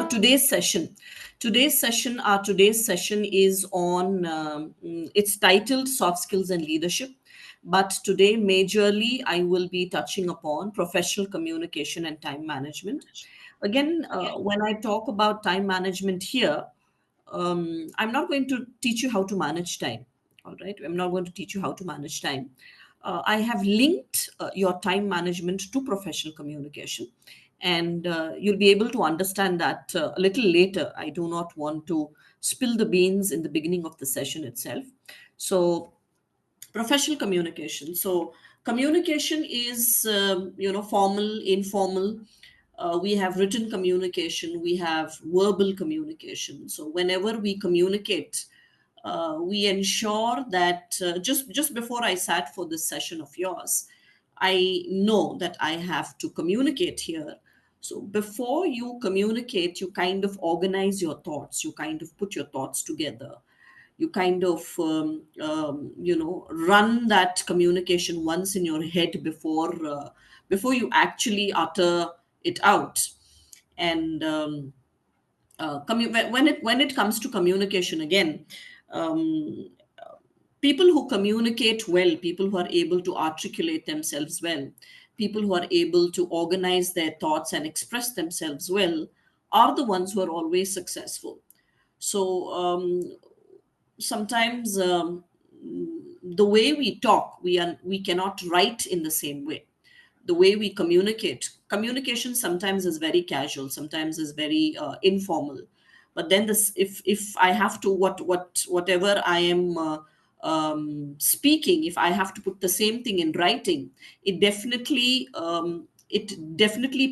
today's session. Today's session is on. It's titled "Soft Skills and Leadership," but today majorly I will be touching upon professional communication and time management. Again, when I talk about time management here, I'm not going to teach you how to manage time. All right, I'm not going to teach you how to manage time. I have linked your time management to professional communication, and you'll be able to understand that a little later. I do not want to spill the beans in the beginning of the session itself. So, professional communication. So, communication is formal, informal. We have written communication, we have verbal communication. So whenever we communicate, we ensure that just before I sat for this session of yours, I know that I have to communicate here. So before you communicate, you kind of organize your thoughts, you kind of put your thoughts together, you kind of run that communication once in your head before you actually utter it out. And when it comes to communication again, um, people who communicate well, people who are able to articulate themselves well, people who are able to organize their thoughts and express themselves well, are the ones who are always successful. So sometimes the way we talk, we cannot write in the same way. The way we communication sometimes is very casual, sometimes is very informal. But then this, if I have to, whatever I am speaking, if I have to put the same thing in writing, it definitely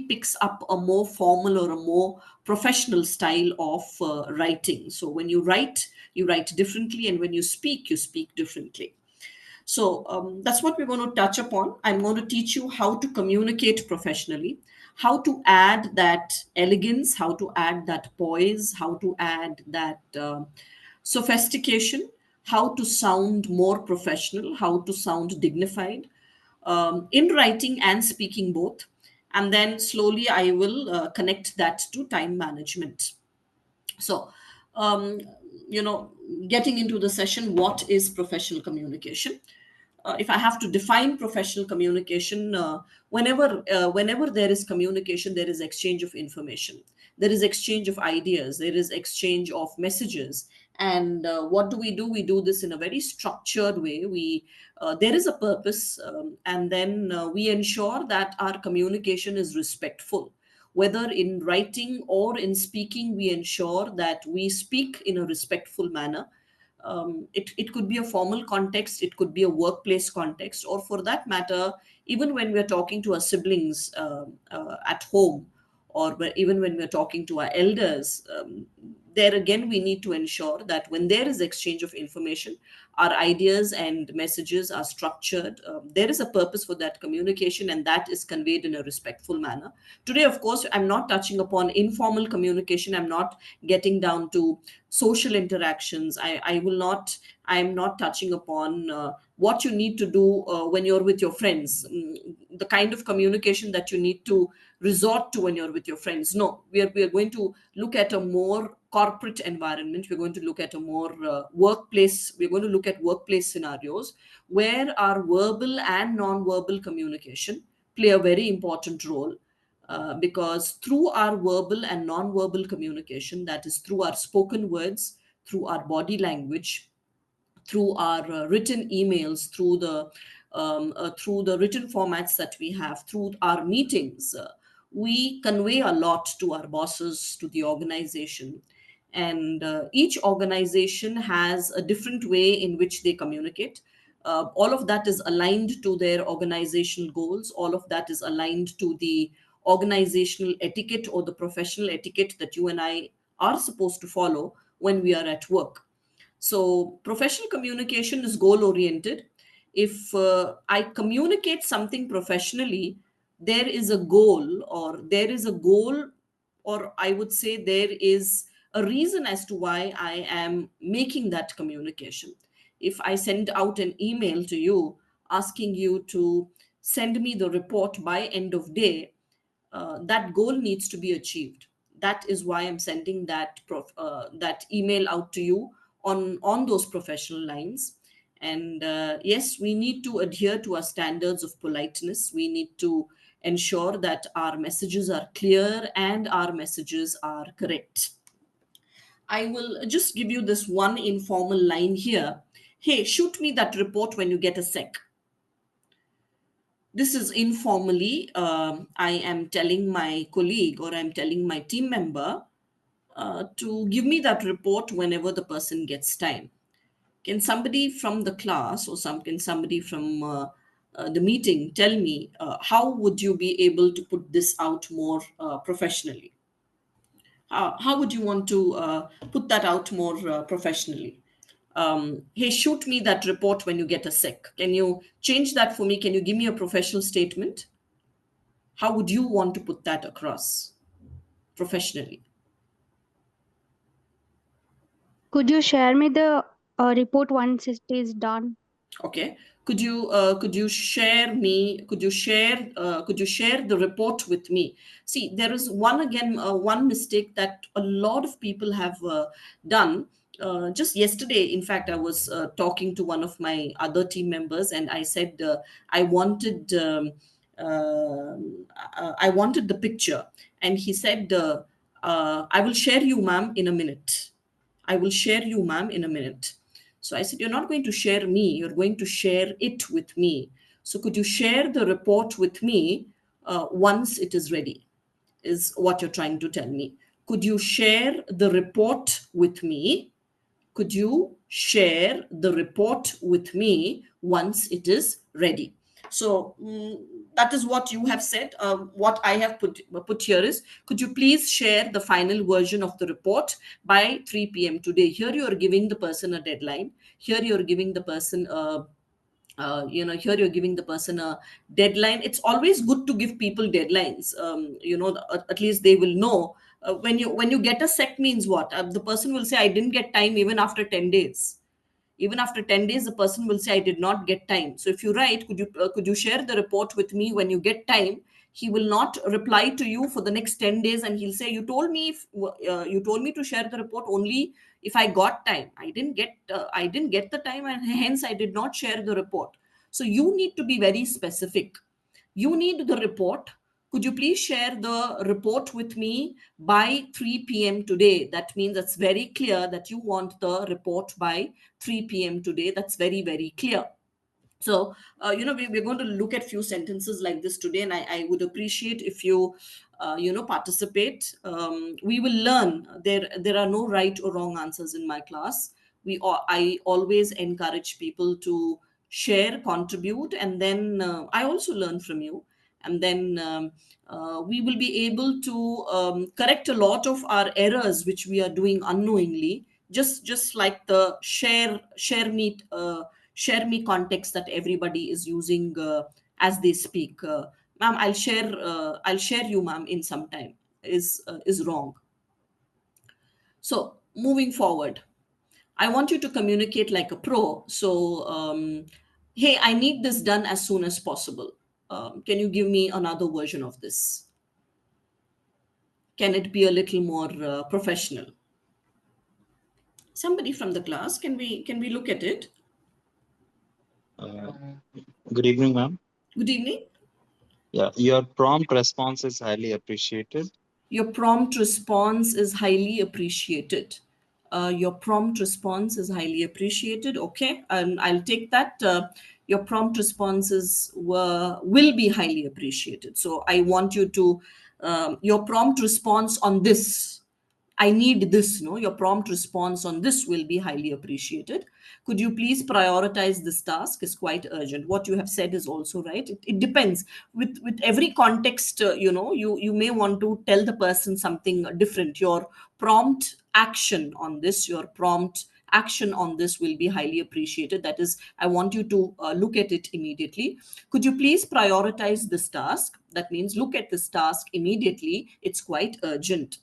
picks up a more formal or a more professional style of writing. So when you write differently, and when you speak differently. So that's what we're going to touch upon. I'm going to teach you how to communicate professionally, how to add that elegance, how to add that poise, how to add that sophistication, how to sound more professional, how to sound dignified in writing and speaking both. And then slowly I will connect that to time management. So, um, you know, getting into the session, what is professional communication? If I have to define professional communication, whenever there is communication, there is exchange of information, there is exchange of ideas, there is exchange of messages. And what do? We do this in a very structured way. We There is a purpose, and then we ensure that our communication is respectful. Whether in writing or in speaking, we ensure that we speak in a respectful manner. It could be a formal context, it could be a workplace context, or for that matter, even when we're talking to our siblings at home, or even when we're talking to our elders. There again, we need to ensure that when there is exchange of information, our ideas and messages are structured. There is a purpose for that communication, and that is conveyed in a respectful manner. Today, of course, I'm not touching upon informal communication. I'm not getting down to social interactions. I'm not touching upon what you need to do when you're with your friends, the kind of communication that you need to resort to when you're with your friends. No, we are going to look at a more corporate environment. We're going to look at a more workplace. We're going to look at workplace scenarios where our verbal and non-verbal communication play a very important role, because through our verbal and non-verbal communication, that is through our spoken words, through our body language, through our written emails, through the written formats that we have, through our meetings, we convey a lot to our bosses, to the organization. And each organization has a different way in which they communicate. All of that is aligned to their organizational goals. All of that is aligned to the organizational etiquette or the professional etiquette that you and I are supposed to follow when we are at work. So, professional communication is goal oriented. If I communicate something professionally, there is a goal, or I would say there is a reason as to why I am making that communication. If I send out an email to you asking you to send me the report by end of day, that goal needs to be achieved. That is why I'm sending that email out to you on those professional lines. And yes, we need to adhere to our standards of politeness. We need to ensure that our messages are clear and our messages are correct. I will just give you this one informal line here. Hey, shoot me that report when you get a sec. This is informally, I am telling my colleague or I'm telling my team member to give me that report whenever the person gets time. Can somebody from the class or can somebody from the meeting tell me how would you be able to put this out more professionally? How would you want to put that out more professionally? Hey, shoot me that report when you get a sec. Can you change that for me? Can you give me a professional statement? How would you want to put that across professionally? Could you share me the report once it is done? Okay. Could you share the report with me? See, there is one mistake that a lot of people have done. Just yesterday, in fact, I was talking to one of my other team members, and I said I wanted I wanted the picture, and he said, "I will share you, ma'am, in a minute. I will share you, ma'am, in a minute." So I said, "You're not going to share me, you're going to share it with me. So could you share the report with me once it is ready?" Is what you're trying to tell me. Could you share the report with me? Could you share the report with me once it is ready? So that is what you have said. What I have put here is, could you please share the final version of the report by 3 p.m. today? Here you are giving the person a deadline. Here you are giving the person here you're giving the person a deadline. It's always good to give people deadlines. At least they will know. When you get a sec means what? The person will say, "I didn't get time," even after 10 days. Even after 10 days, the person will say, "I did not get time." So if you write, could you share the report with me when you get time? He will not reply to you for the next 10 days, and he'll say, you told me to share the report only if I got time. I didn't get the time, and hence I did not share the report. So you need to be very specific. You need the report. Could you please share the report with me by 3 p.m. today? That means that's very clear that you want the report by 3 p.m. today. That's very, very clear. So we're going to look at few sentences like this today, and I would appreciate if you participate. We will learn. There are no right or wrong answers in my class. I always encourage people to share, contribute, and then I also learn from you. And then we will be able to correct a lot of our errors which we are doing unknowingly, just like the share me context that everybody is using as they speak. Ma'am, I'll share you, ma'am, in some time, is wrong. So moving forward, I want you to communicate like a pro. So hey, I need this done as soon as possible. Can you give me another version of this? Can it be a little more professional? Somebody from the class, can we look at it? Uh, Good evening, ma'am. Good evening. Yeah, your prompt response is highly appreciated. Your prompt response is highly appreciated. Your prompt response is highly appreciated. Okay, I'll take that. Your prompt responses will be highly appreciated. So I want you to your prompt response on this. I need this, no? Your prompt response on this will be highly appreciated. Could you please prioritize this task? Is quite urgent. What you have said is also right. It depends. With every context, you may want to tell the person something different. Your prompt action on this, your prompt action on this will be highly appreciated. That is, I want you to look at it immediately. Could you please prioritize this task? That means look at this task immediately. It's quite urgent.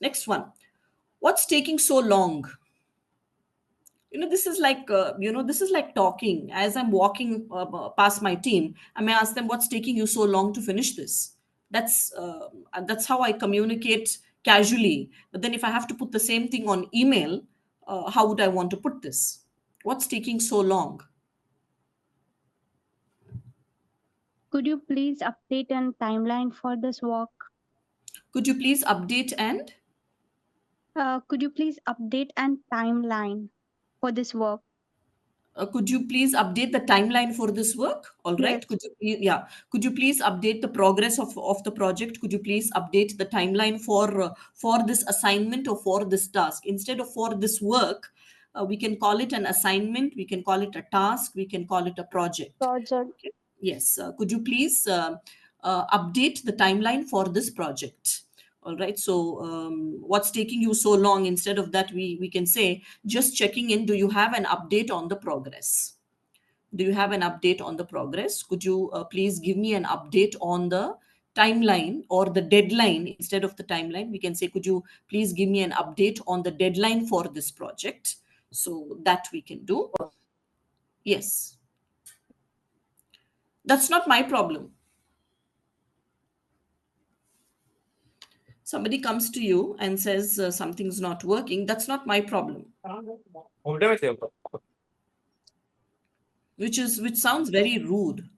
Next one. What's taking so long? This is like talking. As I'm walking past my team, I may ask them, "What's taking you so long to finish this?" That's how I communicate casually. But then if I have to put the same thing on email, how would I want to put this? What's taking so long? Could you please update and timeline for this work? Could you please update and Could you please update and timeline for this work? could you please update the timeline for this work? All right. Yes. Could you yeah. Could you please update the progress of the project? Could you please update the timeline for this assignment or for this task? Instead of for this work, we can call it an assignment. We can call it a task. We can call it a project. Project. Okay. Yes. Could you please update the timeline for this project? All right. So, what's taking you so long? Instead of that, we can say, just checking in. Do you have an update on the progress? Do you have an update on the progress? Could you please give me an update on the timeline or the deadline? Instead of the timeline, we can say, could you please give me an update on the deadline for this project? So that we can do. Yes. That's not my problem. Somebody comes to you and says something's not working. That's not my problem. Which sounds very rude.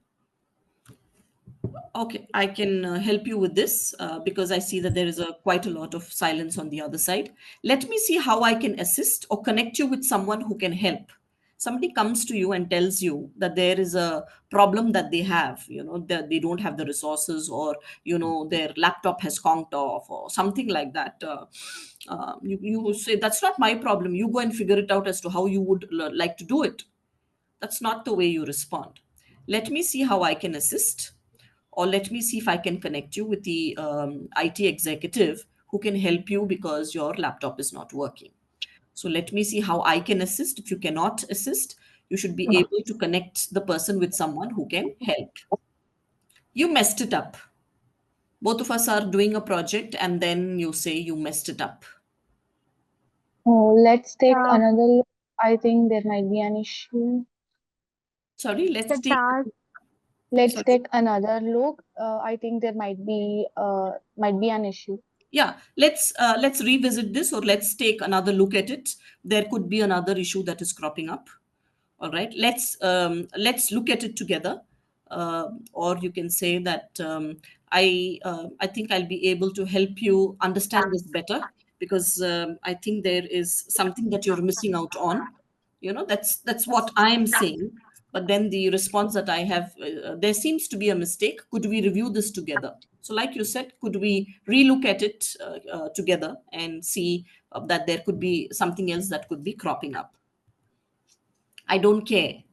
Okay, I can help you with this because I see that there is quite a lot of silence on the other side. Let me see how I can assist or connect you with someone who can help. Somebody comes to you and tells you that there is a problem that they have, that they don't have the resources, or their laptop has conked off or something like that. You say, that's not my problem. You go and figure it out as to how you would like to do it. That's not the way you respond. Let me see how I can assist, or let me see if I can connect you with the IT executive who can help you because your laptop is not working. So let me see how I can assist. If you cannot assist, you should be able to connect the person with someone who can help. You messed it up. Both of us are doing a project and then you say you messed it up. Oh, let's take Uh, another look. I think there might be an issue. Sorry, let's the take. task. Let's Sorry. take another look. I think there might be an issue. Yeah, let's revisit this, or let's take another look at it. There could be another issue that is cropping up. All right, let's look at it together, or you can say that I think I'll be able to help you understand this better, because I think there is something that you're missing out on. That's what I am saying. But then the response that I have, there seems to be a mistake. Could we review this together? So, like you said, could we relook at it together and see that there could be something else that could be cropping up? I don't care.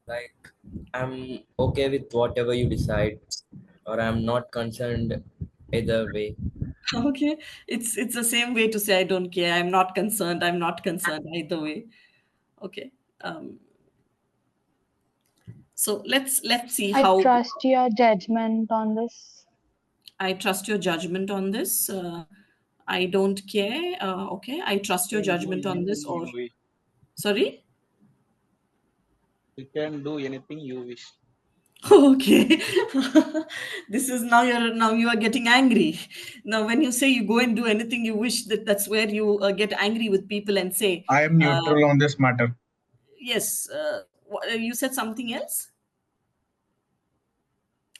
Like, I'm okay with whatever you decide, or I'm not concerned either way. Okay, it's the same way to say I don't care. I'm not concerned. I'm not concerned either way. Okay. Um, so let's see I how. trust your judgment on this. I trust your judgment on this. I don't care. Okay, I trust your Can do judgment on this. anything Or you wish. sorry. You can do anything you wish. Okay. This is now you are getting angry. Now when you say you go and do anything you wish, that's where you get angry with people and say, I am neutral on this matter. yes. You said something else.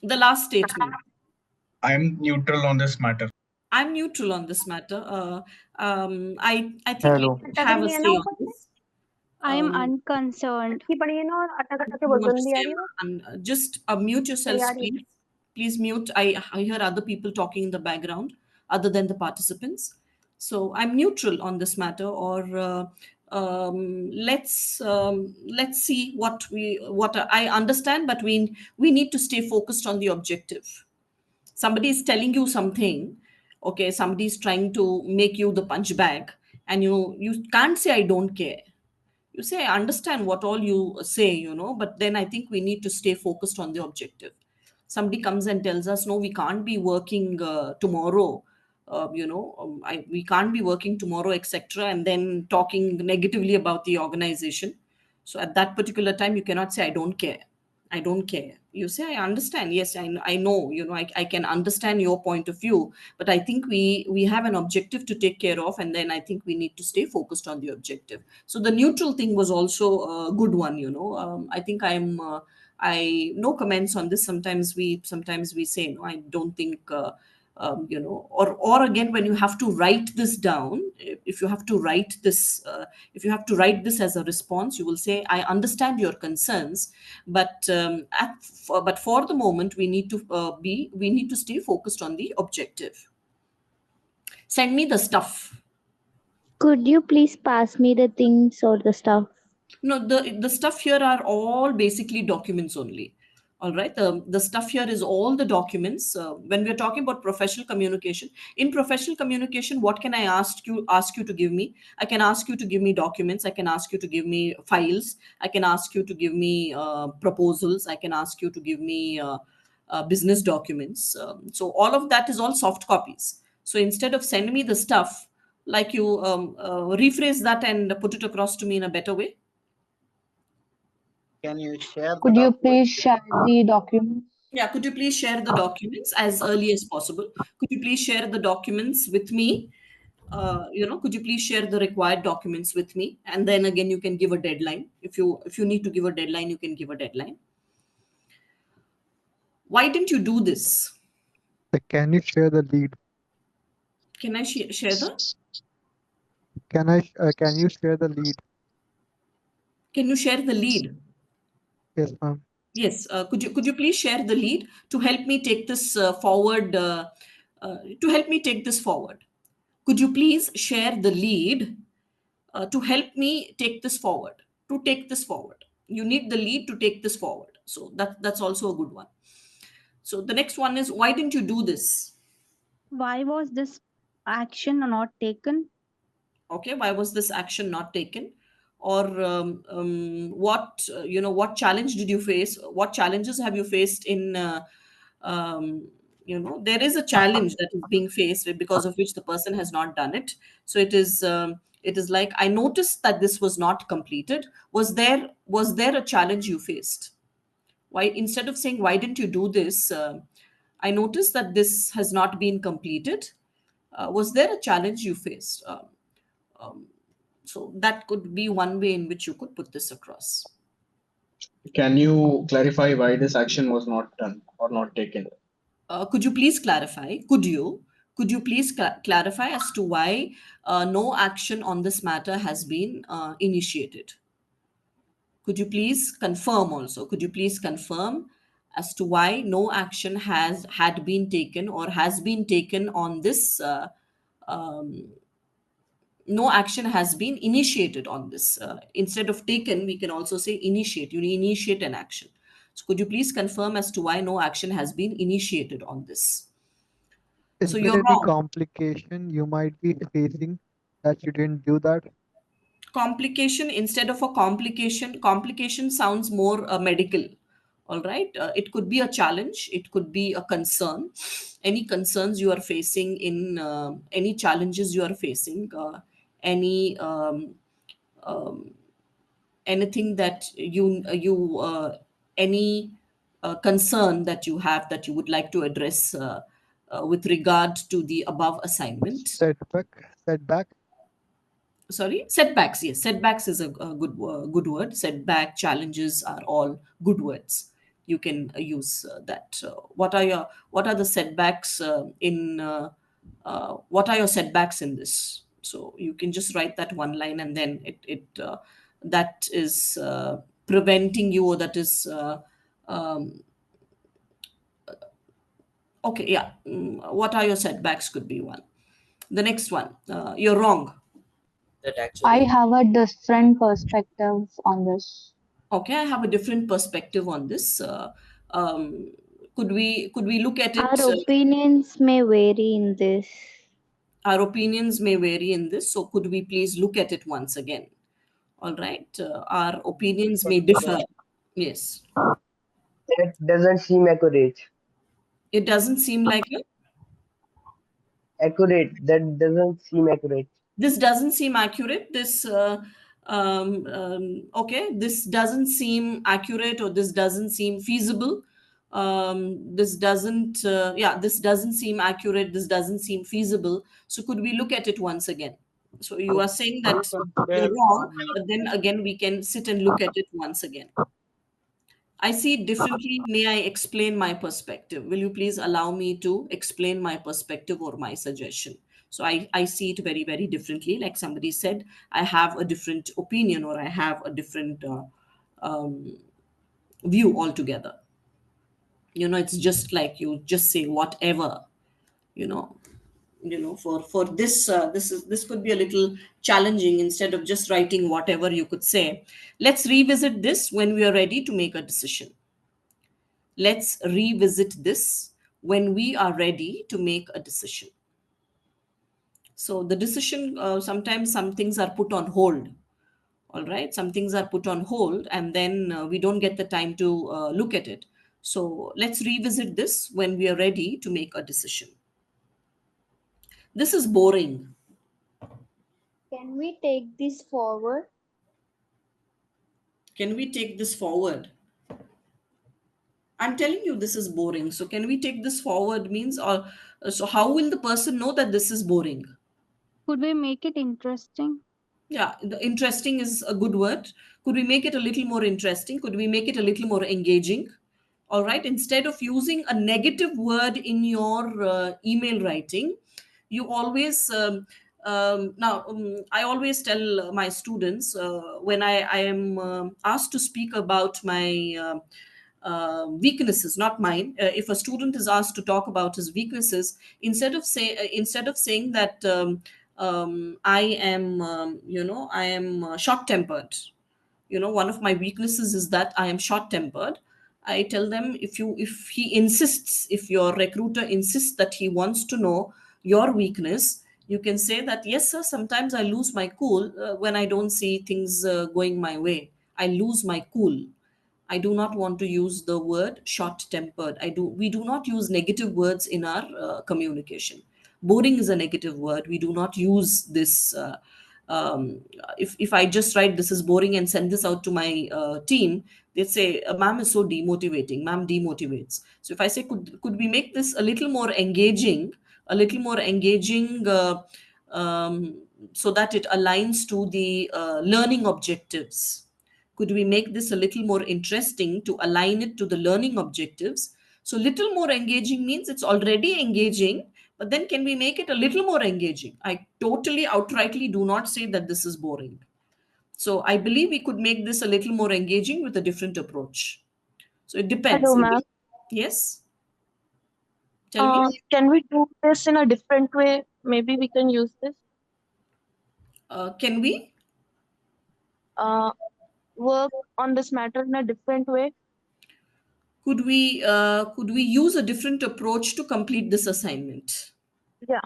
The last statement. I am neutral on this matter. I'm neutral on this matter. I think I Hello. don't have a say on this. I am Um, unconcerned. you want to say, and just mute yourselves, please. Please mute. I hear other people talking in the background, other than the participants. So I'm neutral on this matter. Or let's see what I understand, but we need to stay focused on the objective. Somebody is telling you something. Okay, somebody is trying to make you the punch bag, and you can't say I don't care. You say I understand what all you say, but then I think we need to stay focused on the objective. Somebody comes and tells us, no, we can't be working tomorrow, we can't be working tomorrow, etc., and then talking negatively about the organization. So at that particular time you cannot say I don't care. I don't care. You say, I understand. Yes, I know, I can understand your point of view, but I think we have an objective to take care of, and then I think we need to stay focused on the objective. So the neutral thing was also a good one, I think I no comments on this. Sometimes we say, no, I don't think, or again, when you have to write this down, if you have to write this, as a response, you will say, I understand your concerns, but but for the moment, we need to stay focused on the objective. Send me the stuff. Could you please pass me the things or the stuff? No, the stuff here are all basically documents only. All right. The stuff here is all the documents. When we're talking about professional communication, in professional communication, what can I ask you to give me? I can ask you to give me documents. I can ask you to give me files. I can ask you to give me proposals. I can ask you to give me business documents. So all of that is all soft copies. So instead of send me the stuff, like you rephrase that and put it across to me in a better way. Can you share the Could you document? please share the documents? Yeah, could you please share the documents as early as possible? Could you please share the documents with me? Could you please share the required documents with me? And then again, you can give a deadline. If you need to give a deadline, you can give a deadline. Why didn't you do this? Can you share the lead? Can I share the? Can you share the lead? Can you share the lead? Yes, ma'am. Yes. Could you please share the lead to help me take this forward? To help me take this forward. Could you please share the lead to help me take this forward? To take this forward, you need the lead to take this forward. So that's also a good one. So the next one is, why didn't you do this? Why was this action not taken? Okay, why was this action not taken? Or what challenge did you face? What challenges have you faced in there is a challenge that is being faced because of which the person has not done it. So it is like, I noticed that this was not completed. Was there a challenge you faced? Why, instead of saying, why didn't you do this, I noticed that this has not been completed. Was there a challenge you faced? Um, so that could be one way in which you could put this across. Can you clarify why this action was not done or not taken? Could you please clarify? Could you please clarify as to why no action on this matter has been initiated? Could you please confirm also? Could you please confirm as to why no action had been taken or has been taken on this? No action has been initiated on this. Instead of taken, we can also say initiate. You initiate an action. So could you please confirm as to why no action has been initiated on this? Is So there you're any wrong. complication you might be facing that you didn't do that? Complication, instead of a complication sounds more medical. All right. It could be a challenge. It could be a concern. Any concerns you are facing in any challenges you are facing, any anything that any concern that you have that you would like to address with regard to the above assignment. Setback. Sorry, setbacks. Yes, setbacks is a good word. Setback, challenges are all good words. You can use that. What are the setbacks what are your setbacks in this? So you can just write that one line, and then that is preventing you, or that is okay. Yeah. What are your setbacks could be one. The next one, you're wrong. That I actually, have a different perspective on this. Okay, I have a different perspective on this. Could we look at it? Our opinions may vary in this. Our opinions may vary in this, so could we please look at it once again? All right, our opinions may differ. Yes, That doesn't seem accurate. it doesn't seem like it. Accurate. That doesn't seem accurate. This doesn't seem accurate. This Okay, this doesn't seem accurate, or this doesn't seem feasible. This doesn't, yeah, this doesn't seem accurate, this doesn't seem feasible. So could we look at it once again? So you are saying that you're wrong, but then again, we can sit and look at it once again. I see it differently. May I explain my perspective? Will you please allow me to explain my perspective or my suggestion? So I see it very, very differently. Like somebody said, I have a different opinion, or I have a different um, view altogether. It's just like you just say whatever, you know, for this could be a little challenging. Instead of just writing whatever, you could say, let's revisit this when we are ready to make a decision. Let's revisit this when we are ready to make a decision. So the decision, sometimes some things are put on hold. All right. Some things are put on hold, and then we don't get the time to look at it. So let's revisit this when we are ready to make a decision. This is boring. Can we take this forward? Can we take this forward? I'm telling you, this is boring. So can we take this forward means, or so how will the person know that this is boring? Could we make it interesting? Yeah, the interesting is a good word. Could we make it a little more interesting? Could we make it a little more engaging? All right. Instead of using a negative word in your email writing, you always I always tell my students, when I am asked to speak about my weaknesses, not mine. If a student is asked to talk about his weaknesses, instead of saying that I am short tempered. One of my weaknesses is that I am short tempered. I tell them, if your recruiter insists that he wants to know your weakness, you can say that, yes sir, sometimes I lose my cool when I don't see things going my way. I lose my cool. I do not want to use the word short tempered. We do not use negative words in our communication. Boring is a negative word. We do not use this. If I just write this is boring and send this out to my team, they say, ma'am is so demotivating. Ma'am demotivates. So if I say, could we make this a little more engaging, so that it aligns to the learning objectives? Could we make this a little more interesting to align it to the learning objectives? So little more engaging means it's already engaging, but then can we make it a little more engaging? I totally outrightly do not say that this is boring. So I believe we could make this a little more engaging with a different approach. So it depends. Hello, ma'am. Yes. Tell me. Can we do this in a different way? Maybe we can use this. Can we? Work on this matter in a different way. Could we use a different approach to complete this assignment? Yeah.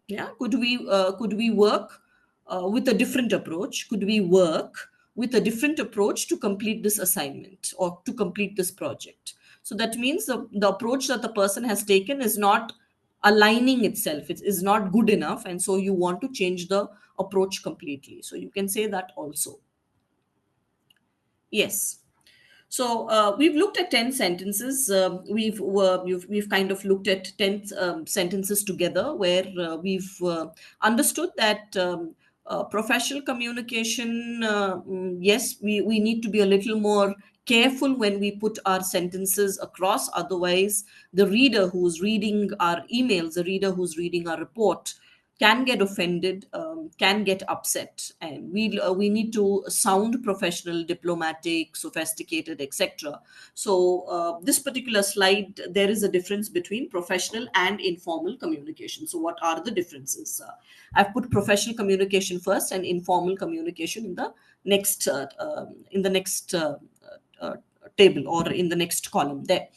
Yeah. Could we work with a different approach? Could we work with a different approach to complete this assignment or to complete this project? So that means the approach that the person has taken is not aligning itself. It is not good enough, and so you want to change the approach completely. So you can say that also. Yes. So we've looked at 10 sentences. We've kind of looked at 10 sentences together, where we've understood that professional communication, yes, we need to be a little more careful when we put our sentences across. Otherwise, the reader who's reading our emails, the reader who's reading our report, can get offended, can get upset, and we need to sound professional, diplomatic, sophisticated, etc. So this particular slide, there is a difference between professional and informal communication. So what are the differences? I've put professional communication first and informal communication in the next uh, table, or in the next column there.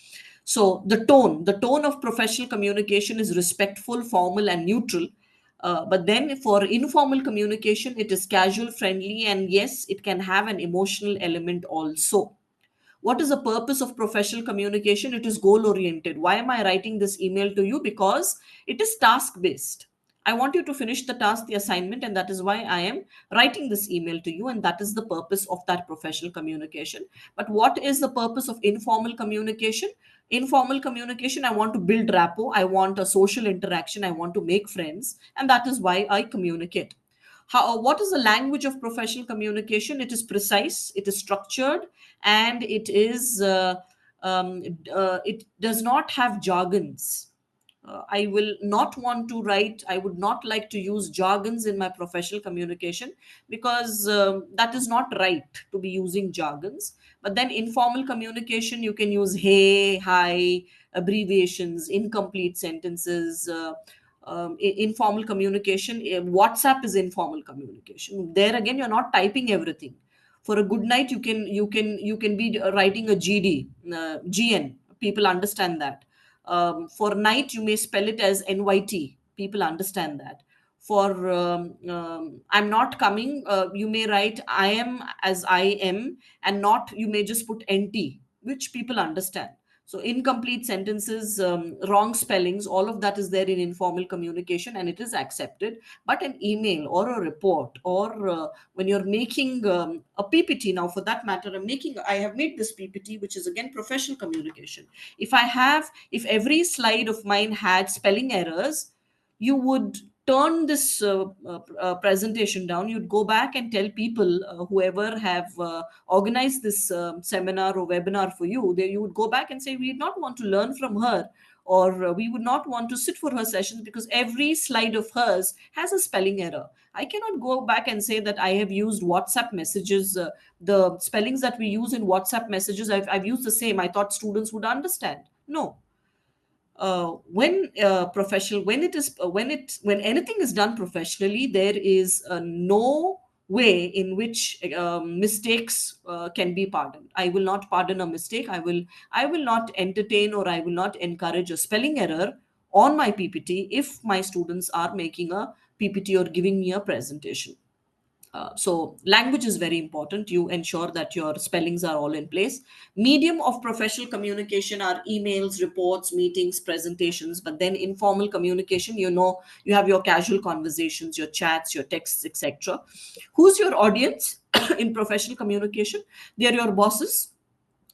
So the tone of professional communication is respectful, formal, and neutral. But then for informal communication, it is casual, friendly, and yes, it can have an emotional element also. What is the purpose of professional communication? It is goal oriented. Why am I writing this email to you? Because it is task based. I want you to finish the task, the assignment, and that is why I am writing this email to you. And that is the purpose of that professional communication. But what is the purpose of informal communication? Informal communication, I want to build rapport, I want a social interaction, I want to make friends, and that is why I communicate. What is the language of professional communication? It is precise, it is structured, and it does not have jargons. I will not want to write, I would not like to use jargons in my professional communication, because that is not right to be using jargons. But then informal communication, you can use hey, hi, abbreviations, incomplete sentences. Informal communication, WhatsApp is informal communication. There again, you're not typing everything. For a good night, you can be writing a GD, GN. People understand that. For night, you may spell it as NYT. People understand that. For I'm not coming, you may write I am as I am, and not, you may just put NT, which people understand. So incomplete sentences, wrong spellings, all of that is there in informal communication, and it is accepted. But an email or a report, or when you're making a PPT, now for that matter, I have made this PPT, which is again professional communication. If every slide of mine had spelling errors, you would turn this presentation down. You'd go back and tell people, whoever have organized this seminar or webinar for you, you would go back and say, we not want to learn from her, or we would not want to sit for her sessions because every slide of hers has a spelling error. I cannot go back and say that I have used WhatsApp messages. The spellings that we use in WhatsApp messages, I've used the same. I thought students would understand. No. When anything is done professionally, there is no way in which mistakes can be pardoned. I will not pardon a mistake. I will not entertain, or I will not encourage a spelling error on my PPT if my students are making a PPT or giving me a presentation. So language is very important. You ensure that your spellings are all in place. Medium of professional communication are emails, reports, meetings, presentations. But then informal communication, you have your casual conversations, your chats, your texts, etc. Who's your audience in professional communication? They are your bosses,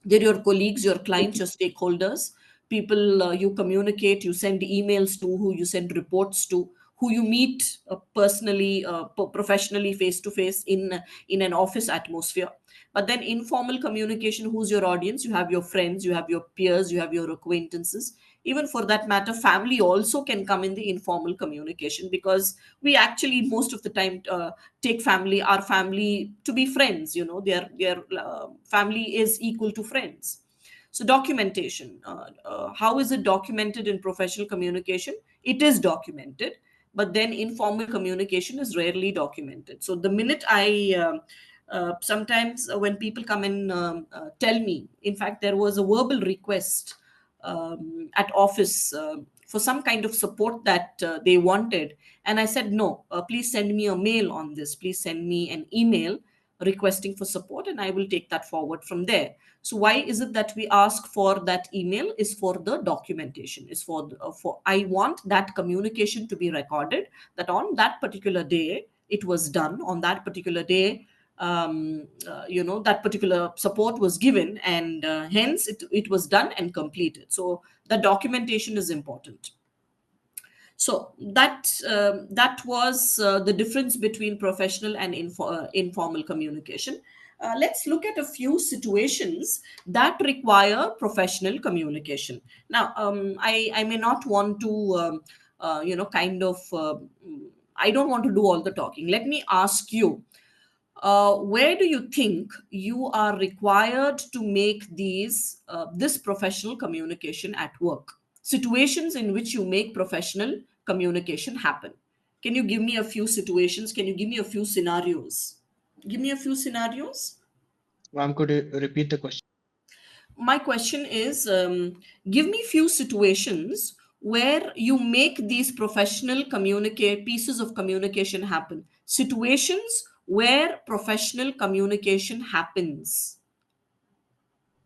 they're your colleagues, your clients, your stakeholders, people you communicate, you send emails to, who you send reports to, who you meet personally, professionally, face to face in an office atmosphere. But then informal communication, who's your audience? You have your friends, you have your peers, you have your acquaintances. Even for that matter, family also can come in the informal communication, because we actually most of the time take our family to be friends. Their family is equal to friends. So documentation, how is it documented in professional communication? It is documented, but then informal communication is rarely documented. So the minute sometimes when people come and tell me, in fact, there was a verbal request at office for some kind of support that they wanted. And I said, no, please send me a mail on this. Please send me an email requesting for support, and I will take that forward from there. So why is it that we ask for that email? Is for the documentation, is for I want that communication to be recorded, that on that particular day it was done, on that particular day that particular support was given, and hence it was done and completed. So the documentation is important. So that was the difference between professional and informal communication. Let's look at a few situations that require professional communication. Now, I may not want to, kind of, I don't want to do all the talking. Let me ask you, where do you think you are required to make this professional communication at work? Situations in which you make professional communication happen. Can you give me a few situations? Can you give me a few scenarios? Give me a few scenarios. Ma'am, could you repeat the question? My question is, give me few situations where you make these professional communicate pieces of communication happen. Situations where professional communication happens.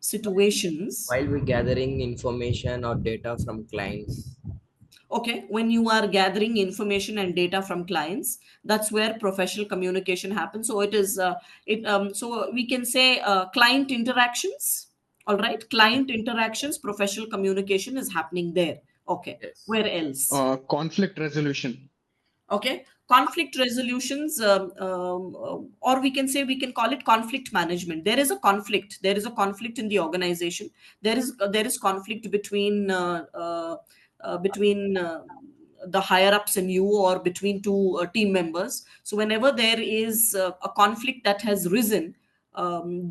Situations. While we're gathering information or data from clients. Okay, when you are gathering information and data from clients, that's where professional communication happens. So it is so we can say client interactions. All right, client interactions, professional communication is happening there. Okay, Yes. where else? Conflict resolution. Okay, conflict resolutions, or we can say, we can call it conflict management. There is a conflict, there is a conflict in the organization. There is conflict between the higher ups and you, or between two team members. So whenever there is a conflict that has risen,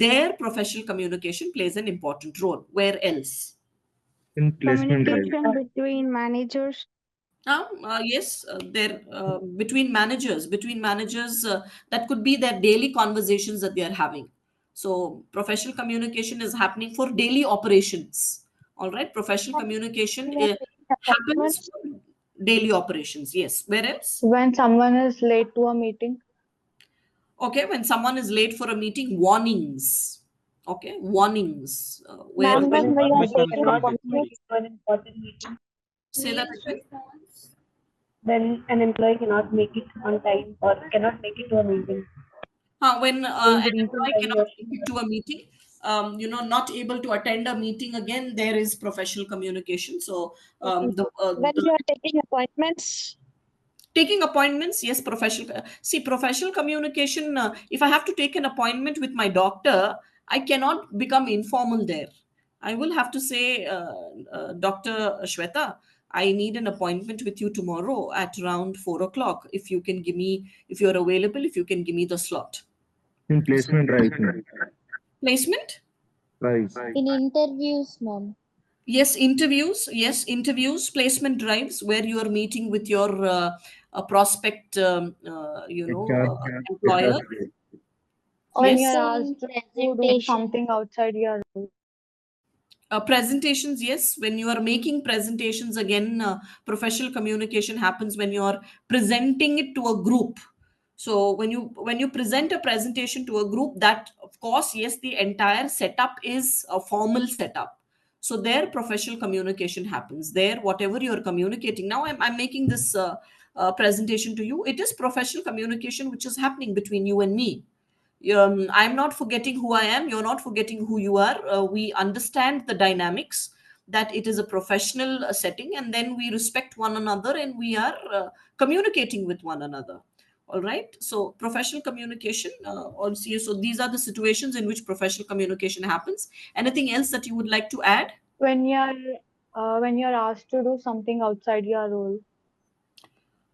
there professional communication plays an important role. Where else? In placement drive. Communication between managers. Yes, there between managers, that could be their daily conversations that they are having. So professional communication is happening for daily operations. All right, professional communication happens for daily operations. Yes. Where else? When someone is late to a meeting. Okay, when someone is late for a meeting, warnings. Okay, warnings. Where Ma'am, when when we are Permission taking from the appointment, colleague. for an important meeting, say that again. when an employee cannot make it on time or cannot make it to a meeting. When Then an the reason employee why we cannot are make it to a meeting, not able to attend a meeting, again, there is professional communication. So, when the we are taking appointments, taking appointments, yes, professional communication. If I have to take an appointment with my doctor, I cannot become informal there. I will have to say, Dr. Shweta, I need an appointment with you tomorrow at around 4 o'clock. If you can give me, if you're available, if you can give me the slot. In placement drive. Placement? Drives. In interviews, ma'am. Yes, interviews. Yes, interviews, placement drives, where you are meeting with your prospect, HR. employer. When Yes. you're Also asked in to do presentation. something outside your Presentations, yes. When you are making presentations, again, professional communication happens when you are presenting it to a group. So when you present a presentation to a group, that of course, yes, the entire setup is a formal setup. So there, professional communication happens. There, whatever you are communicating. Now, I'm making this presentation to you. It is professional communication which is happening between you and me. I'm not forgetting who I am. You're not forgetting who you are. We understand the dynamics, that it is a professional setting, and then we respect one another, and we are communicating with one another. All right. So professional communication, also. So these are the situations in which professional communication happens. Anything else that you would like to add? when you're asked to do something outside your role.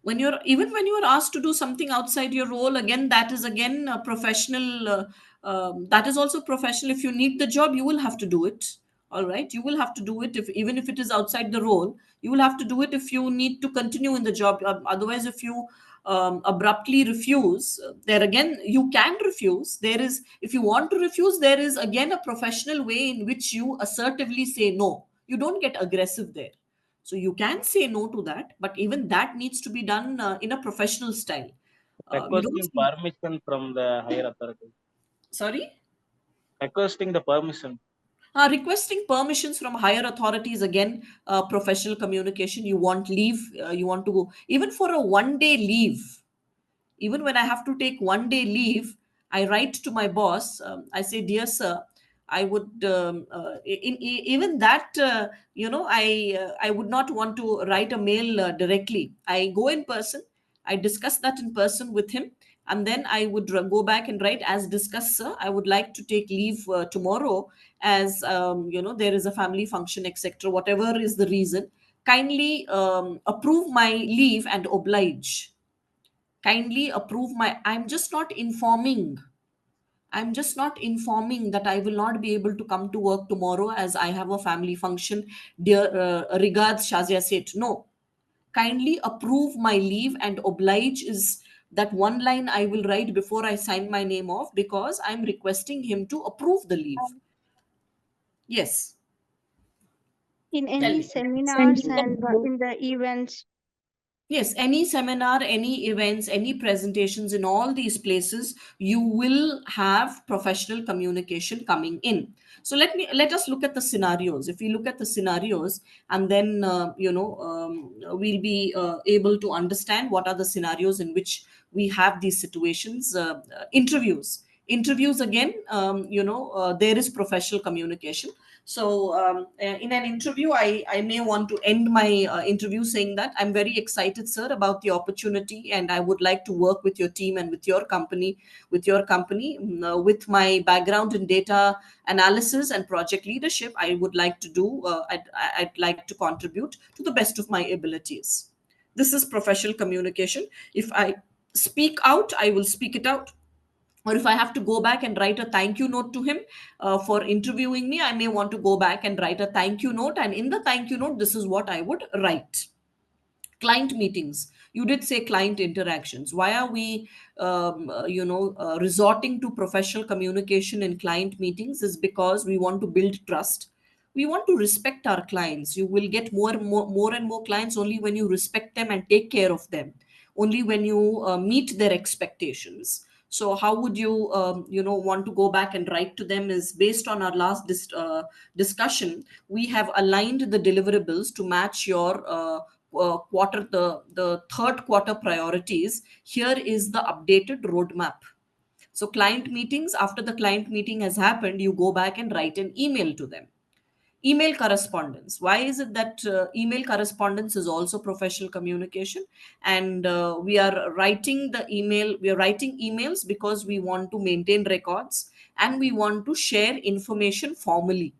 When you are asked to do something outside your role, again, that is again a professional, that is also professional. If you need the job, you will have to do it. All right, you will have to do it. If even if it is outside the role, you will have to do it if you need to continue in the job. Otherwise, if you abruptly refuse, there again, you can refuse. There is, if you want to refuse, there is again a professional way in which you assertively say no. You don't get aggressive there. So you can say no to that, but even that needs to be done in a professional style. You don't Requesting see, permission from the higher authority. sorry. Requesting the permission. Requesting permissions from higher authorities, again, professional communication. You want leave, you want to go even for a 1 day leave. Even when I have to take 1 day leave, I write to my boss. I say, dear sir, I would even that, I would not want to write a mail directly. I go in person. I discuss that in person with him, and then I would go back and write, as discussed, sir. I would like to take leave tomorrow, as there is a family function, etc. Whatever is the reason, kindly approve my leave and oblige. Kindly approve my, I'm just not informing that I will not be able to come to work tomorrow, as I have a family function. Dear, regards, Shazia Seth. No, kindly approve my leave and oblige is that one line I will write before I sign my name off, because I'm requesting him to approve the leave. Yes. In Tell any me. seminars and in the events. Yes, any seminar, any events, any presentations, in all these places, you will have professional communication coming in. So let us look at the scenarios. If we look at the scenarios, and then we'll be able to understand what are the scenarios in which we have these situations. Interviews again, there is professional communication. So in an interview, I may want to end my interview saying that I'm very excited, sir, about the opportunity, and I would like to work with your team and with your company, with my background in data analysis and project leadership. I would like to I'd like to contribute to the best of my abilities. This is professional communication. If I speak out, I will speak it out. Or if I have to go back and write a thank you note to him for interviewing me, I may want to go back and write a thank you note. And in the thank you note, this is what I would write. Client meetings. You did say client interactions. Why are we resorting to professional communication in client meetings? Is because we want to build trust. We want to respect our clients. You will get more and more clients only when you respect them and take care of them, only when you meet their expectations. So how would you want to go back and write to them? Is based on our last discussion. We have aligned the deliverables to match your the third quarter priorities. Here is the updated roadmap. So client meetings, after the client meeting has happened, you go back and write an email to them. Email correspondence. Why is it that email correspondence is also professional communication? And we are writing emails because we want to maintain records and we want to share information formally.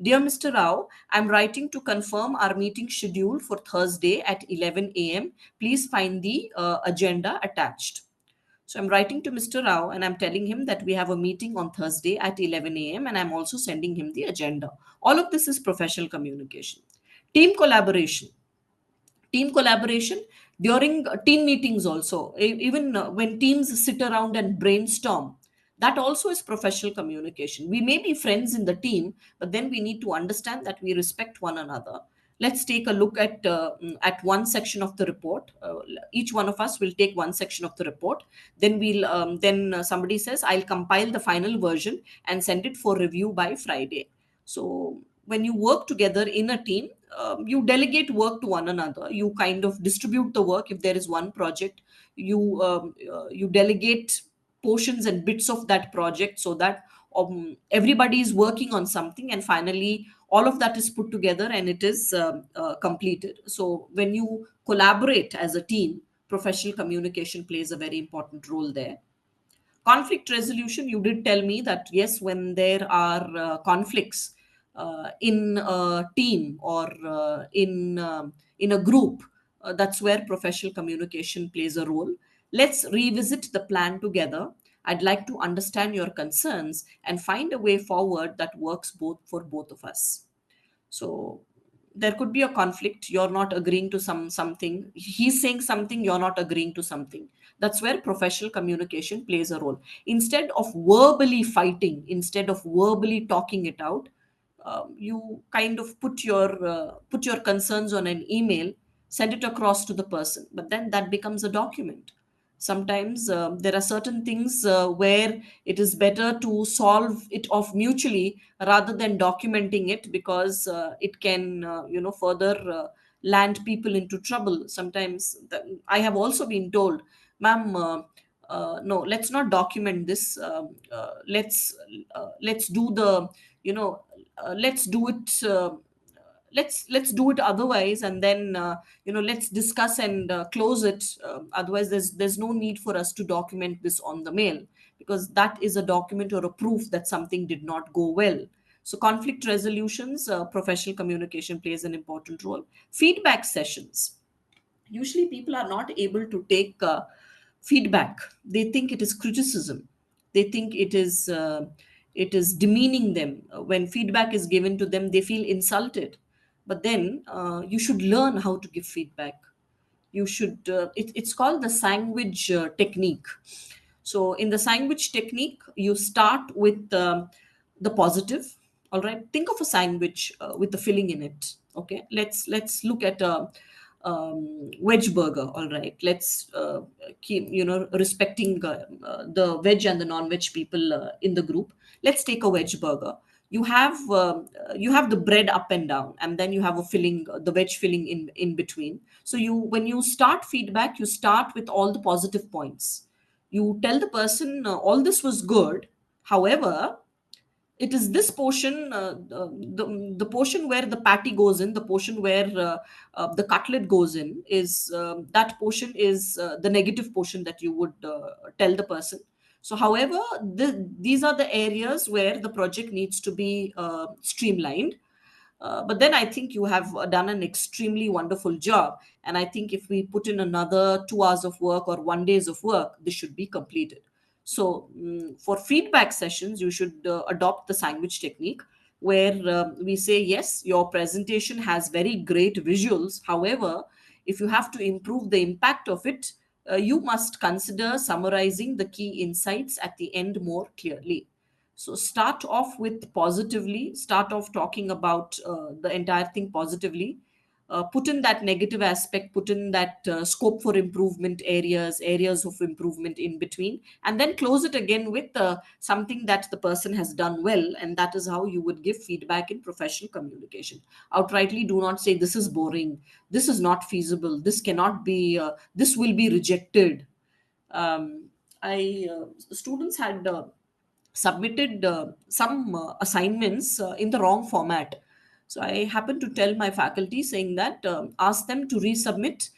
Dear Mr. Rao, I'm writing to confirm our meeting schedule for Thursday at 11 a.m. Please find the agenda attached. So I'm writing to Mr. Rao and I'm telling him that we have a meeting on Thursday at 11 a.m. and I'm also sending him the agenda. All of this is professional communication. Team collaboration. Team collaboration during team meetings also, even when teams sit around and brainstorm, that also is professional communication. We may be friends in the team, but then we need to understand that we respect one another. Let's take a look at one section of the report. Each one of us will take one section of the report. Then somebody says, I'll compile the final version and send it for review by Friday. So when you work together in a team, you delegate work to one another. You kind of distribute the work. If there is one project, you delegate portions and bits of that project, so that everybody is working on something, and finally all of that is put together and it is completed. So when you collaborate as a team, professional communication plays a very important role there. Conflict resolution. You did tell me that yes, when there are conflicts in a team or in a group, that's where professional communication plays a role. Let's revisit the plan together. I'd like to understand your concerns and find a way forward that works both for both of us. So there could be a conflict. You're not agreeing to something. He's saying something, you're not agreeing to something. That's where professional communication plays a role. Instead of verbally fighting, instead of verbally talking it out, you kind of put your concerns on an email, send it across to the person, but then that becomes a document. Sometimes there are certain things where it is better to solve it off mutually rather than documenting it, because it can further land people into trouble. Sometimes I have also been told, ma'am, no, let's not document this. Let's do the you know let's do it let's do it otherwise, and then let's discuss and close it. Otherwise there's no need for us to document this on the mail, because that is a document or a proof that something did not go well. So conflict resolutions, professional communication plays an important role. Feedback sessions. Usually people are not able to take feedback. They think it is criticism. They think it is demeaning them. When feedback is given to them, they feel insulted. But then you should learn how to give feedback. You should it's called the sandwich technique. So in the sandwich technique, you start with the positive. All right, think of a sandwich with the filling in it. Okay, let's look at Veg burger. All right, let's keep, respecting the veg and the non-veg people in the group. Let's take a veg burger. You have the bread up and down, and then you have a filling, the veg filling in between. So when you start feedback, you start with all the positive points. You tell the person, all this was good, however, it is this portion, the portion where the patty goes in, the portion where the cutlet goes in, is that portion is the negative portion that you would tell the person. So however, these are the areas where the project needs to be streamlined. But then I think you have done an extremely wonderful job. And I think if we put in another 2 hours of work or 1 days of work, this should be completed. So for feedback sessions, you should adopt the sandwich technique, where we say, yes, your presentation has very great visuals. However, if you have to improve the impact of it, you must consider summarizing the key insights at the end more clearly. So start off with positively, start off talking about the entire thing positively. Put in that negative aspect, put in that scope for improvement areas of improvement in between, and then close it again with something that the person has done well. And that is how you would give feedback in professional communication. Outrightly do not say, this is boring, this is not feasible, this cannot be, this will be rejected. Students had submitted some assignments in the wrong format. So I happened to tell my faculty, saying that ask them to resubmit.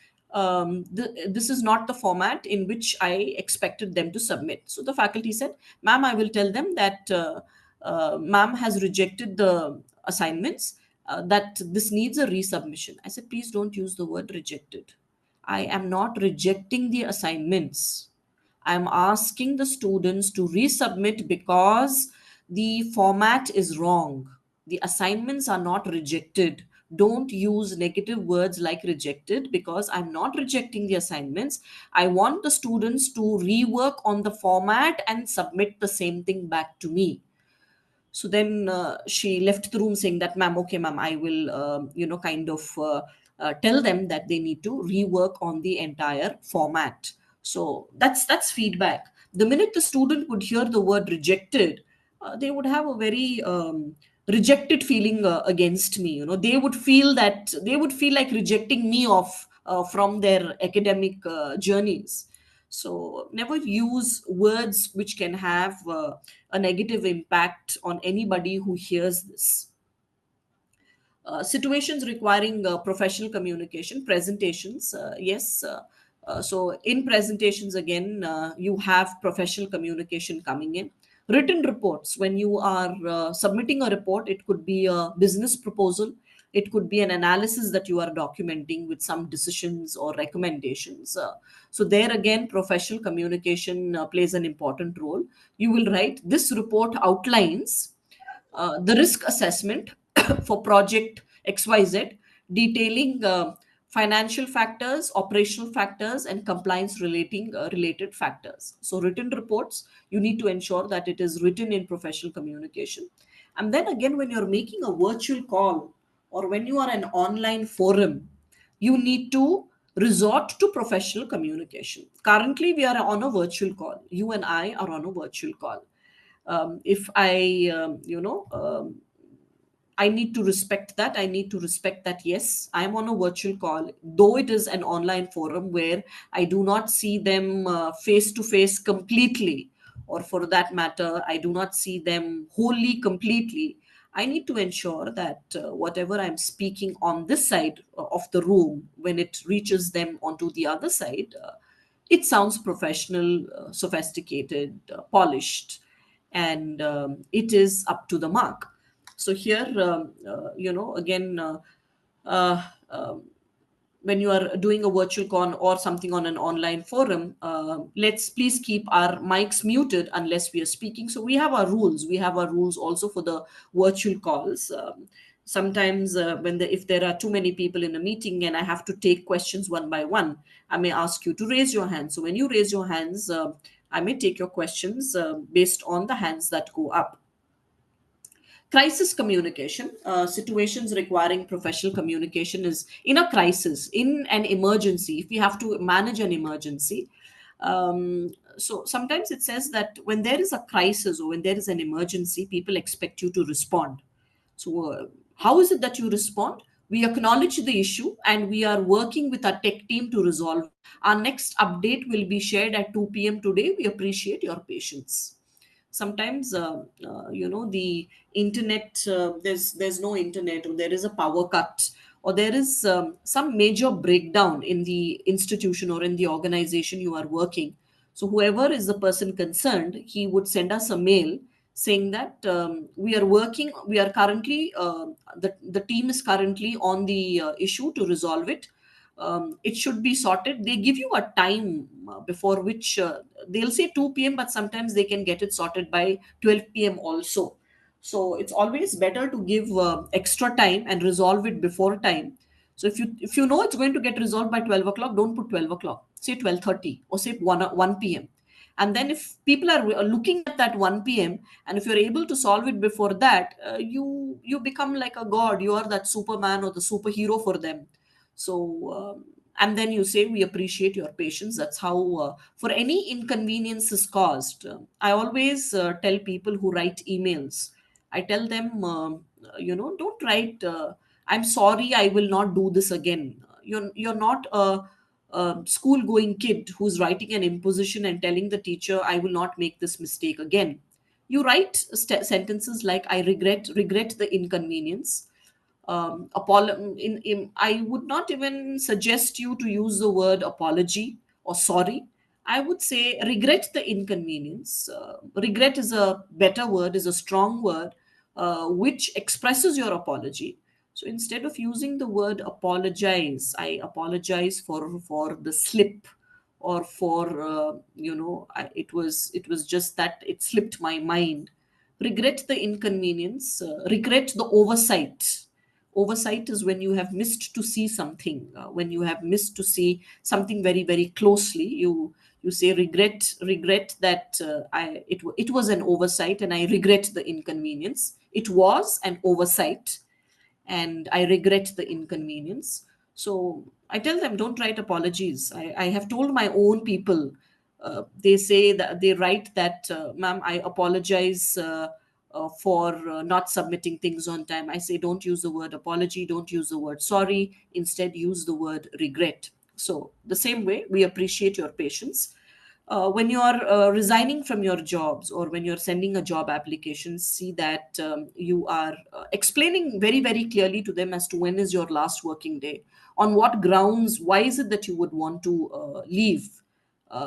This is not the format in which I expected them to submit. So the faculty said, ma'am, I will tell them that ma'am has rejected the assignments, that this needs a resubmission. I said, please don't use the word rejected. I am not rejecting the assignments. I'm asking the students to resubmit because the format is wrong. The assignments are not rejected. Don't use negative words like rejected, because I'm not rejecting the assignments. I want the students to rework on the format and submit the same thing back to me. So then she left the room saying that, ma'am, okay, ma'am, I will, kind of tell them that they need to rework on the entire format. So that's feedback. The minute the student would hear the word rejected, they would have a very rejected feeling against me. They would feel like rejecting me off from their academic journeys. So never use words which can have a negative impact on anybody who hears this. Situations requiring professional communication, presentations, yes. So in presentations, again, you have professional communication coming in. Written reports, when you are submitting a report, it could be a business proposal, it could be an analysis that you are documenting with some decisions or recommendations. So there again, professional communication plays an important role. You will write, this report outlines the risk assessment for project XYZ, detailing financial factors, operational factors, and compliance related factors. So written reports, you need to ensure that it is written in professional communication. And then again, when you're making a virtual call or when you are an online forum, you need to resort to professional communication. Currently, we are on a virtual call. You and I are on a virtual call. If I, I need to respect that. I need to respect that, yes, I'm on a virtual call, though it is an online forum where I do not see them face to face completely, or for that matter, I do not see them wholly completely. I need to ensure that whatever I'm speaking on this side of the room, when it reaches them onto the other side, it sounds professional, sophisticated, polished, and it is up to the mark. So here, again, uh, um, when you are doing a virtual con or something on an online forum, let's please keep our mics muted unless we are speaking. So we have our rules. We have our rules also for the virtual calls. Sometimes if there are too many people in a meeting and I have to take questions one by one, I may ask you to raise your hand. So when you raise your hands, I may take your questions based on the hands that go up. Crisis communication, situations requiring professional communication is in a crisis, in an emergency, if we have to manage an emergency. So sometimes it says that when there is a crisis or when there is an emergency, people expect you to respond. So, how is it that you respond? We acknowledge the issue and we are working with our tech team to resolve it. Our next update will be shared at 2 p.m. today. We appreciate your patience. Sometimes, the internet, there's no internet, or there is a power cut, or there is some major breakdown in the institution or in the organization you are working. So whoever is the person concerned, he would send us a mail saying that we are currently, the team is currently on the issue to resolve it. It should be sorted. They give you a time before which they'll say 2 p.m., but sometimes they can get it sorted by 12 p.m. also. So it's always better to give extra time and resolve it before time. So if you know it's going to get resolved by 12 o'clock, don't put 12 o'clock. Say 12:30 or say 1 p.m. And then if people are looking at that 1 p.m., and if you're able to solve it before that, you become like a god. You are that Superman or the superhero for them. So, and then you say, we appreciate your patience. That's how, for any inconveniences caused, I always tell people who write emails, I tell them, don't write, I'm sorry, I will not do this again. You're not a school going kid who's writing an imposition and telling the teacher, I will not make this mistake again. You write sentences like, I regret the inconvenience. I would not even suggest you to use the word apology or sorry. I would say regret the inconvenience. Regret is a better word, is a strong word, which expresses your apology. So instead of using the word apologize, I apologize for the slip, or for it was just that it slipped my mind. Regret the inconvenience. Regret the oversight. Oversight is when you have missed to see something, when you have missed to see something very very closely. You say regret that it was an oversight, and I regret the inconvenience. It was an oversight, and I regret the inconvenience. So I tell them, don't write apologies. I have told my own people, they say that they write that, ma'am, I apologize for not submitting things on time. I say, don't use the word apology, don't use the word sorry, instead use the word regret. So the same way, we appreciate your patience. When you are resigning from your jobs, or when you're sending a job application, see that you are explaining very very clearly to them as to when is your last working day, on what grounds, why is it that you would want to leave.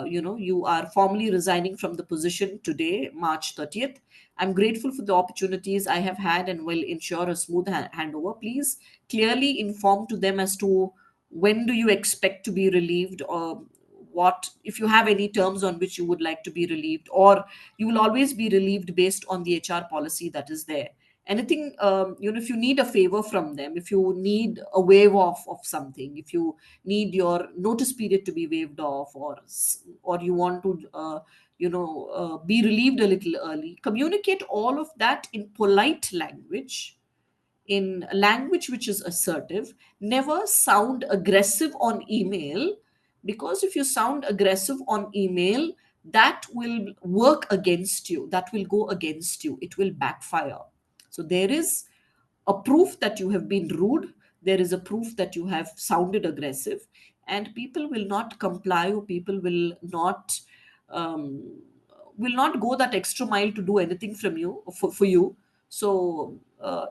You are formally resigning from the position today, March 30th. I'm grateful for the opportunities I have had and will ensure a smooth handover. Please clearly inform to them as to when do you expect to be relieved, or what, if you have any terms on which you would like to be relieved, or you will always be relieved based on the HR policy that is there. Anything, if you need a favor from them, if you need a waive off of something, if you need your notice period to be waived off, or you want to be relieved a little early, communicate all of that in polite language, in language which is assertive. Never sound aggressive on email, because if you sound aggressive on email, that will work against you, that will go against you, it will backfire. So there is a proof that you have been rude, there is a proof that you have sounded aggressive, and people will not comply, or people um, will not go that extra mile to do anything from you, for you. So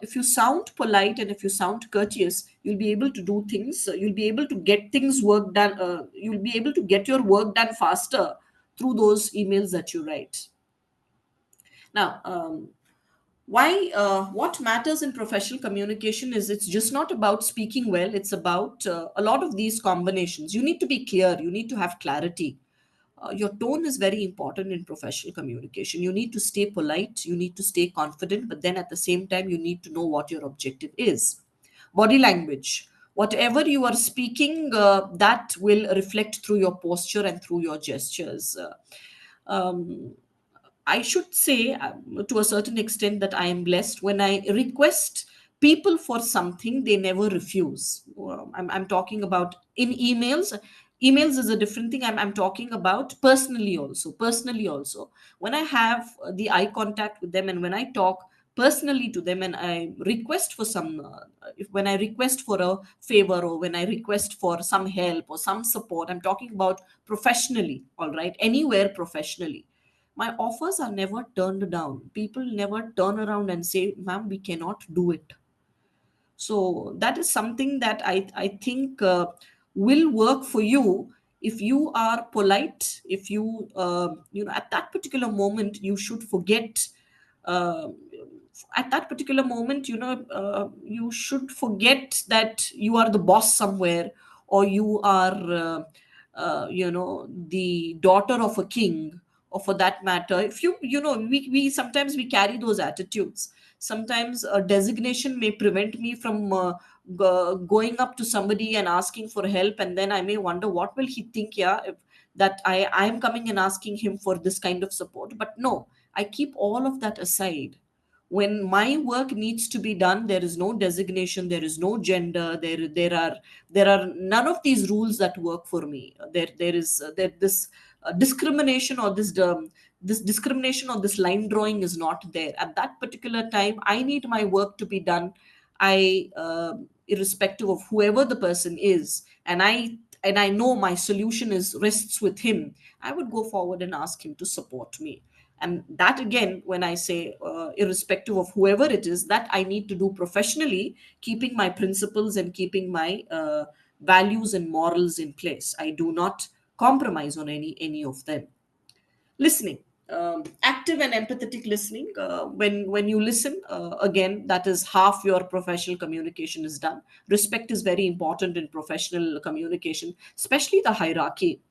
if you sound polite and if you sound courteous, you'll be able to do things, you'll be able to get things work done, you'll be able to get your work done faster through those emails that you write. Now, why what matters in professional communication is, it's just not about speaking well, it's about a lot of these combinations. You need to be clear, you need to have clarity. Your tone is very important in professional communication. You need to stay polite, you need to stay confident, but then at the same time, you need to know what your objective is. Body language. Whatever you are speaking, that will reflect through your posture and through your gestures. Um, I should say, to a certain extent, that I am blessed when I request people for something, they never refuse. I'm talking about in emails. Emails is a different thing. I'm talking about personally also. Personally also, when I have the eye contact with them and when I talk personally to them and I request for some, when I request for a favor or when I request for some help or some support, I'm talking about professionally, all right, anywhere professionally, my offers are never turned down. People never turn around and say, ma'am, we cannot do it. So that is something that I think will work for you if you are polite. If you, at that particular moment, you should forget. Uh, at that particular moment, you should forget that you are the boss somewhere, or you are, the daughter of a king, or for that matter, if we sometimes we carry those attitudes. Sometimes a designation may prevent me from going up to somebody and asking for help, and then I may wonder what will he think, yeah, if that I am coming and asking him for this kind of support. But no, I keep all of that aside. When my work needs to be done, there is no designation, there is no gender, there are none of these rules that work for me. There is there this discrimination, or this discrimination or this line drawing is not there. At that particular time, I need my work to be done. I Irrespective of whoever the person is, and I know my solution is rests with him, I would go forward and ask him to support me. And that, again, when I say irrespective of whoever it is, that I need to do professionally, keeping my principles and keeping my values and morals in place. I do not compromise on any of them. Listening, active and empathetic listening. When you listen, again, that is half your professional communication is done. Respect is very important in professional communication, especially the hierarchy.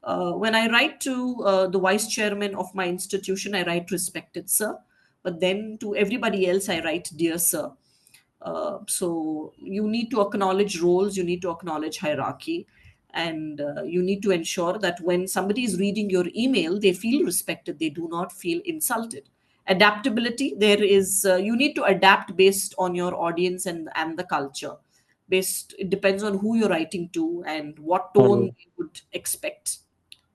When I write to the vice chairman of my institution, I write respected sir, but then to everybody else I write dear sir. So you need to acknowledge roles, you need to acknowledge hierarchy, and you need to ensure that when somebody is reading your email, they feel respected, they do not feel insulted. Adaptability, there is you need to adapt based on your audience and the culture. Based, it depends on who you're writing to and what tone Hello. you would expect.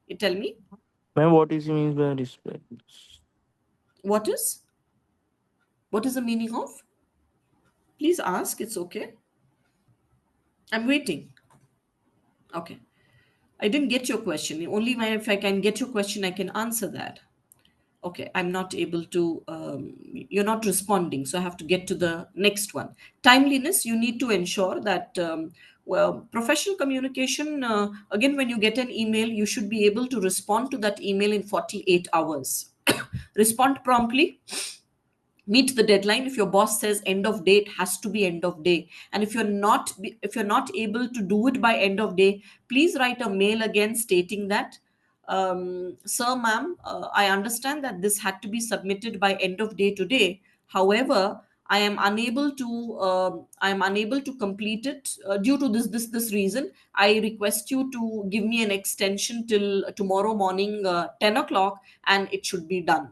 You tell me, Ma'am, what is means by respect? what is what is the meaning of? Please ask, it's okay. I'm waiting. Okay. I didn't get your question. Only if I can get your question, I can answer that. Okay, I'm not able to, you're not responding. So I have to get to the next one. Timeliness, you need to ensure that, well, professional communication, again, when you get an email, you should be able to respond to that email in 48 hours. Respond promptly, meet the deadline. If your boss says end of day, it has to be end of day. And if you're not able to do it by end of day, please write a mail again stating that, sir, ma'am, I understand that this had to be submitted by end of day today. However, I am unable to complete it due to this reason. I request you to give me an extension till tomorrow morning 10 o'clock, and it should be done.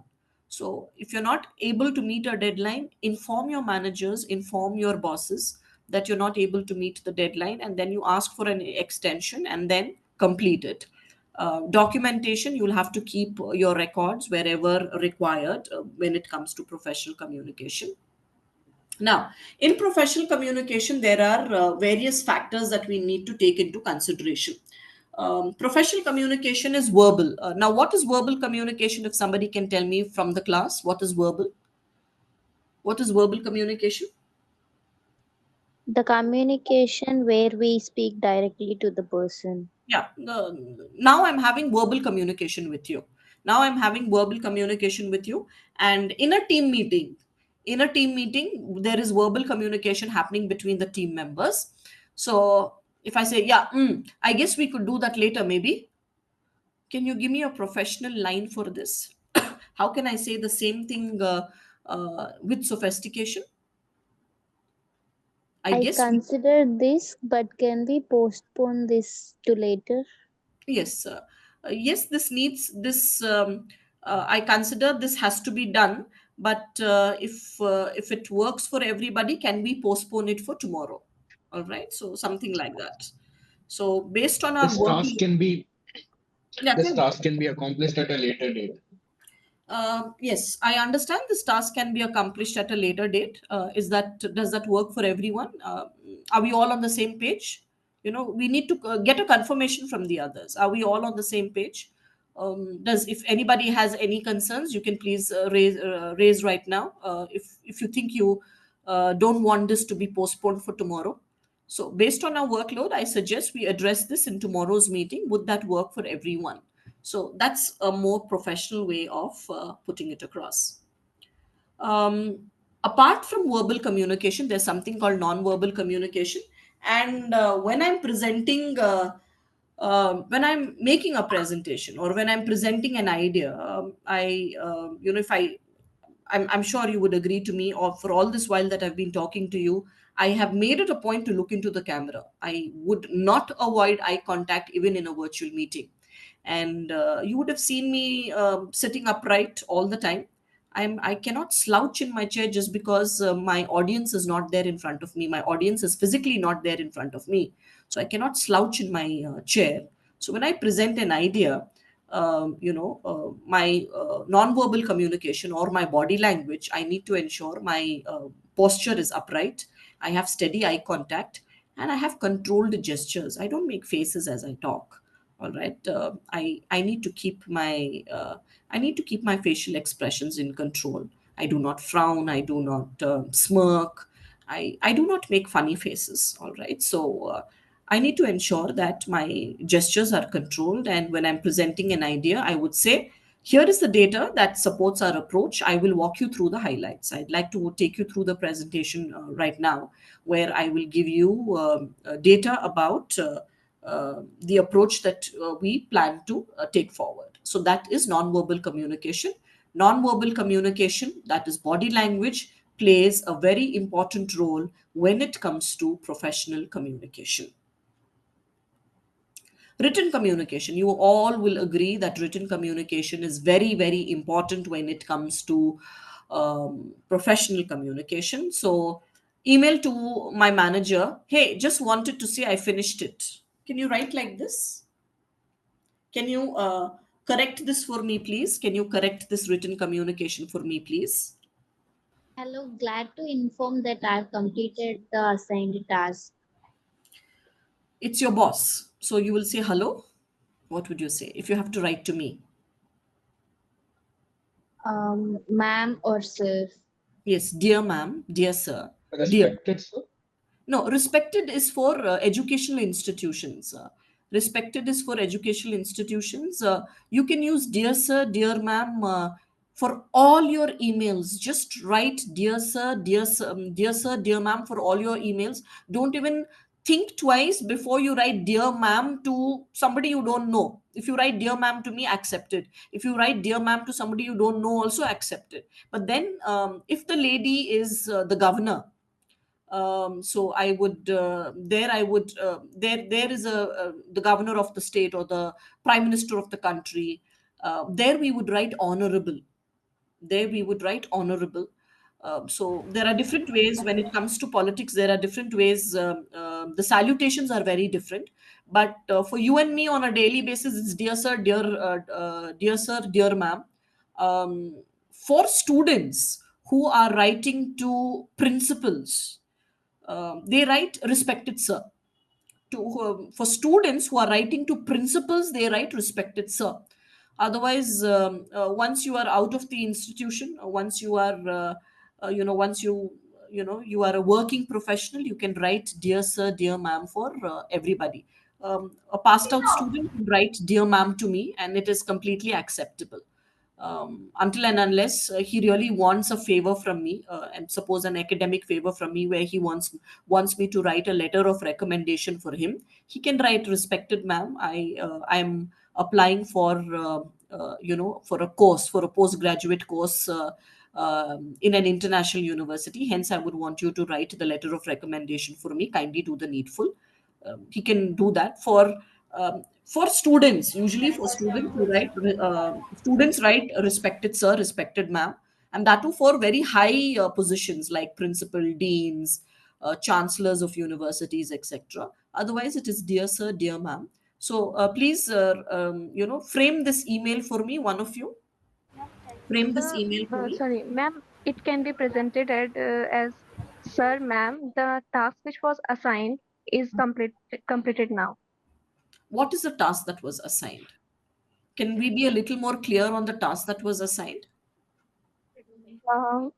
So if you're not able to meet a deadline, inform your managers, inform your bosses that you're not able to meet the deadline, and then you ask for an extension and then complete it. Documentation, you'll have to keep your records wherever required when it comes to professional communication. Now, in professional communication, there are various factors that we need to take into consideration. Professional communication is verbal. Now, what is verbal communication? If somebody can tell me from the class, what is verbal? What is verbal communication? The communication where we speak directly to the person. Yeah. Now I'm having verbal communication with you. Now I'm having verbal communication with you. And in a team meeting, there is verbal communication happening between the team members. So if I say, yeah, I guess we could do that later, maybe. Can you give me a professional line for this? How can I say the same thing with sophistication? I I guess we consider this, but can we postpone this to later? Yes, yes, this needs this. I consider this has to be done, but if it works for everybody, can we postpone it for tomorrow? All right, so something like that. So based on our This work, task can be yeah, this tell me. task can be accomplished at a later date. Yes, I understand this task can be accomplished at a later date. Does that work for everyone? Are we all on the same page? We need to get a confirmation from the others. Are we all on the same page? Does if anybody has any concerns, you can please raise right now. If you think you don't want this to be postponed for tomorrow. So based on our workload, I suggest we address this in tomorrow's meeting. Would that work for everyone? So that's a more professional way of putting it across. Apart from verbal communication, there's something called non-verbal communication. And when I'm making a presentation or when I'm presenting an idea, if I'm sure you would agree to me, or for all this while that I've been talking to you, I have made it a point to look into the camera. I would not avoid eye contact even in a virtual meeting. And you would have seen me sitting upright all the time. I cannot slouch in my chair just because my audience is not there in front of me. My audience is physically not there in front of me. So I cannot slouch in my chair. So when I present an idea, my non-verbal communication or my body language, I need to ensure my posture is upright. I have steady eye contact and I have controlled gestures. I don't make faces as I talk. All right. I need to keep my facial expressions in control. I do not frown. I do not smirk. I do not make funny faces. All right. So I need to ensure that my gestures are controlled. And when I'm presenting an idea, I would say, here is the data that supports our approach. I will walk you through the highlights. I'd like to take you through the presentation right now, where I will give you data about the approach that we plan to take forward. So that is nonverbal communication. Nonverbal communication, that is body language, plays a very important role when it comes to professional communication. Written communication, you all will agree that written communication is very, very important when it comes to professional communication. So email to my manager, hey, just wanted to say I finished it. Can you write like this? Can you correct this for me, please? Can you correct this written communication for me, please? Hello, glad to inform that I've completed the assigned task. It's your boss. So you will say hello. What would you say if you have to write to me? Ma'am or sir. Yes, dear ma'am, dear sir, dear. Respected, sir. No, respected is for educational institutions. Respected is for educational institutions. You can use dear sir, dear ma'am for all your emails. Just write dear sir, dear sir, dear ma'am for all your emails. Don't even think twice before you write dear ma'am to somebody you don't know. If you write dear ma'am to me, accept it. If you write dear ma'am to somebody you don't know, also accept it. But then if the lady is the governor, so I would there I would there is the governor of the state or the prime minister of the country. There we would write honorable. There we would write honorable. So there are different ways when it comes to politics. There are different ways. The salutations are very different. But for you and me on a daily basis, it's dear sir, dear sir, dear ma'am. For students who are writing to principals, they write respected sir. For students who are writing to principals, they write respected sir. Otherwise, once you are out of the institution, once you are once you are a working professional, you can write dear sir, dear ma'am for everybody. A passed out student can write dear ma'am to me and it is completely acceptable, until and unless he really wants a favor from me, and suppose an academic favor from me where he wants me to write a letter of recommendation for him. He can write respected ma'am, I'm applying for for a course, for a postgraduate course in an international university, hence I would want you to write the letter of recommendation for me, kindly do the needful. He can do that. For For students, usually for students, students write respected sir, respected ma'am, and that too for very high positions like principal, deans, chancellors of universities, etc. Otherwise, it is dear sir, dear ma'am. So please, frame this email for me. One of you frame this email for me. Sorry, ma'am, it can be presented as Sir, ma'am, the task which was assigned is completed now. What is the task that was assigned? Can we be a little more clear on the task that was assigned? Um,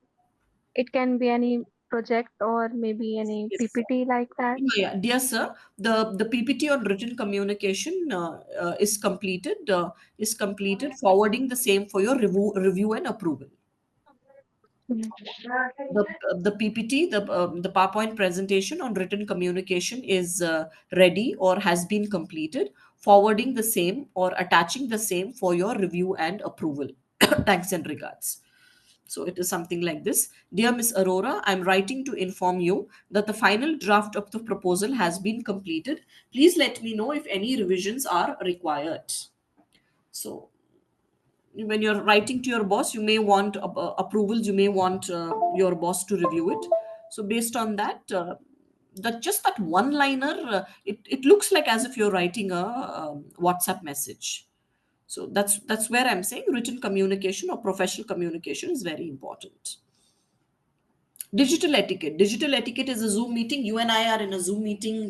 it can be any project or maybe any Yes. PPT like that. Yeah, dear sir, the PPT on written communication is completed. Forwarding the same for your review and approval. The PPT, the PowerPoint presentation on written communication is ready or has been completed. Forwarding the same or attaching the same for your review and approval. Thanks and regards. So it is something like this. Dear Miss Aurora, I'm writing to inform you that the final draft of the proposal has been completed. Please let me know if any revisions are required. So when you're writing to your boss, you may want approvals, you may want your boss to review it. So based on that, that just that one liner, it looks like as if you're writing a WhatsApp message. So that's where I'm saying written communication or professional communication is very important. Digital etiquette is a Zoom meeting. You and I are in a Zoom meeting.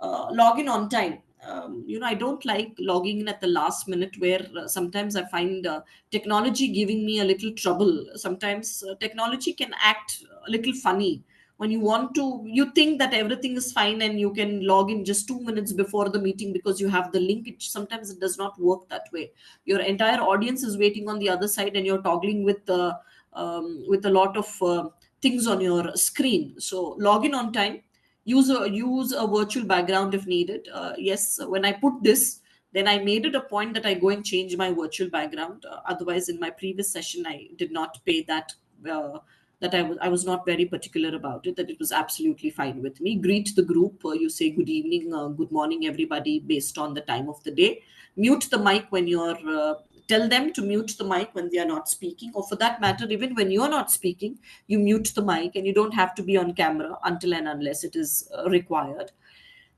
Log in on time. I don't like logging in at the last minute, where sometimes I find technology giving me a little trouble. Sometimes technology can act a little funny when you think that everything is fine and you can log in just 2 minutes before the meeting because you have the link. Sometimes it does not work that way. Your entire audience is waiting on the other side and you're toggling with a lot of things on your screen. So log in on time. Use a virtual background if needed. Yes, when I put this, then I made it a point that I go and change my virtual background. Otherwise, in my previous session, I did not pay that. I was not very particular about it. That it was absolutely fine with me. Greet the group. You say good evening, good morning, everybody, based on the time of the day. Mute the mic when you're. Tell them to mute the mic when they are not speaking, or for that matter, even when you're not speaking, you mute the mic and you don't have to be on camera until and unless it is required.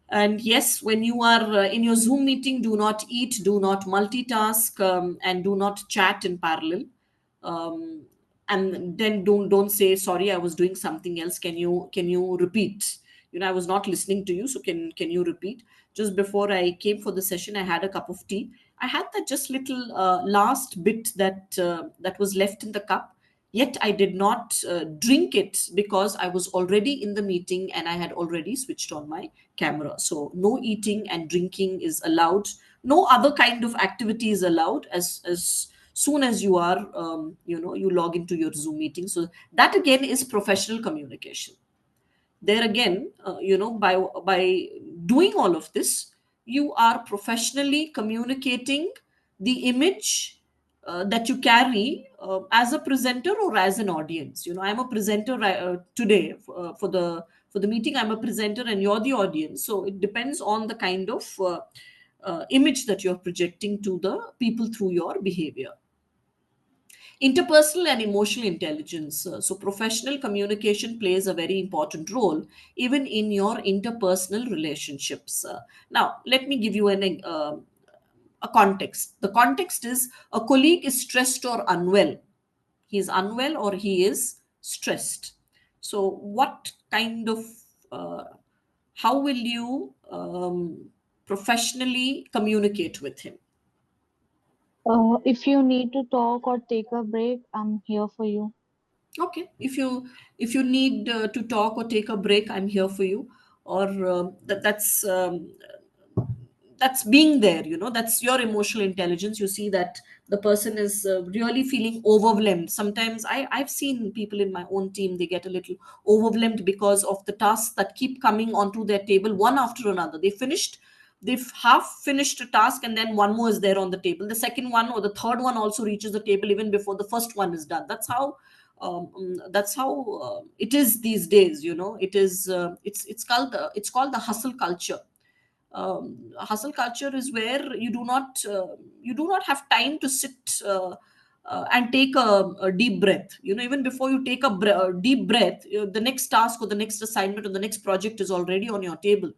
And yes, when you are in your Zoom meeting, do not eat, do not multitask, and do not chat in parallel. Um, and then don't say, sorry, I was doing something else. Can you repeat? I was not listening to you, so can you repeat? Just before I came for the session, I had a cup of tea. I had that just little last bit that was left in the cup. Yet I did not drink it because I was already in the meeting and I had already switched on my camera. So no eating and drinking is allowed. No other kind of activity is allowed as soon as you are you log into your Zoom meeting. So that again is professional communication. There again, by doing all of this, you are professionally communicating the image that you carry as a presenter or as an audience. I'm a presenter today for the meeting. I'm a presenter and you're the audience, so it depends on the kind of image that you're projecting to the people through your behavior. Interpersonal and emotional intelligence. So, professional communication plays a very important role even in your interpersonal relationships. Now, let me give you a context. The context is a colleague is stressed or unwell. He is unwell or he is stressed. So, what kind of, how will you professionally communicate with him? If you need to talk or take a break, I'm here for you. Okay, if you need to talk or take a break, I'm here for you. Or that's being there. That's your emotional intelligence. You see that the person is really feeling overwhelmed. Sometimes I've seen people in my own team, they get a little overwhelmed because of the tasks that keep coming onto their table one after another. They've half finished a task and then one more is there on the table. The second one or the third one also reaches the table even before the first one is done. That's how it is these days. It's called the hustle culture. Hustle culture is where you do not have time to sit and take a deep breath. Even before you take a deep breath, the next task or the next assignment or the next project is already on your table.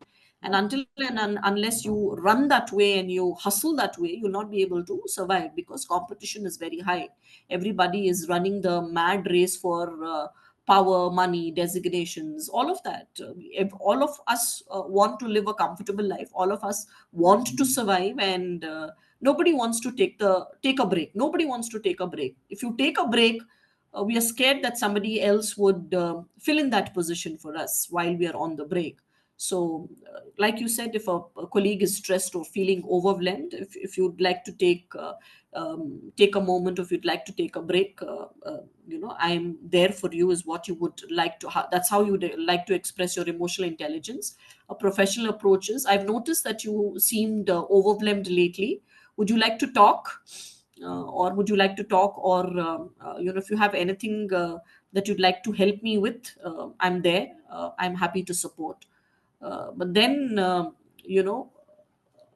And until and unless you run that way and you hustle that way, you'll not be able to survive, because competition is very high. Everybody is running the mad race for power, money, designations, all of that. If all of us want to live a comfortable life, all of us want to survive, and nobody wants to take a break. Nobody wants to take a break. If you take a break, we are scared that somebody else would fill in that position for us while we are on the break. So, like you said, if a colleague is stressed or feeling overwhelmed, if you'd like to take a moment, if you'd like to take a break, I'm there for you, is what you would like to. That's how you would like to express your emotional intelligence. A professional approaches. I've noticed that you seemed overwhelmed lately. Would you like to talk? Or would you like to talk, or if you have anything that you'd like to help me with, I'm there. I'm happy to support. But then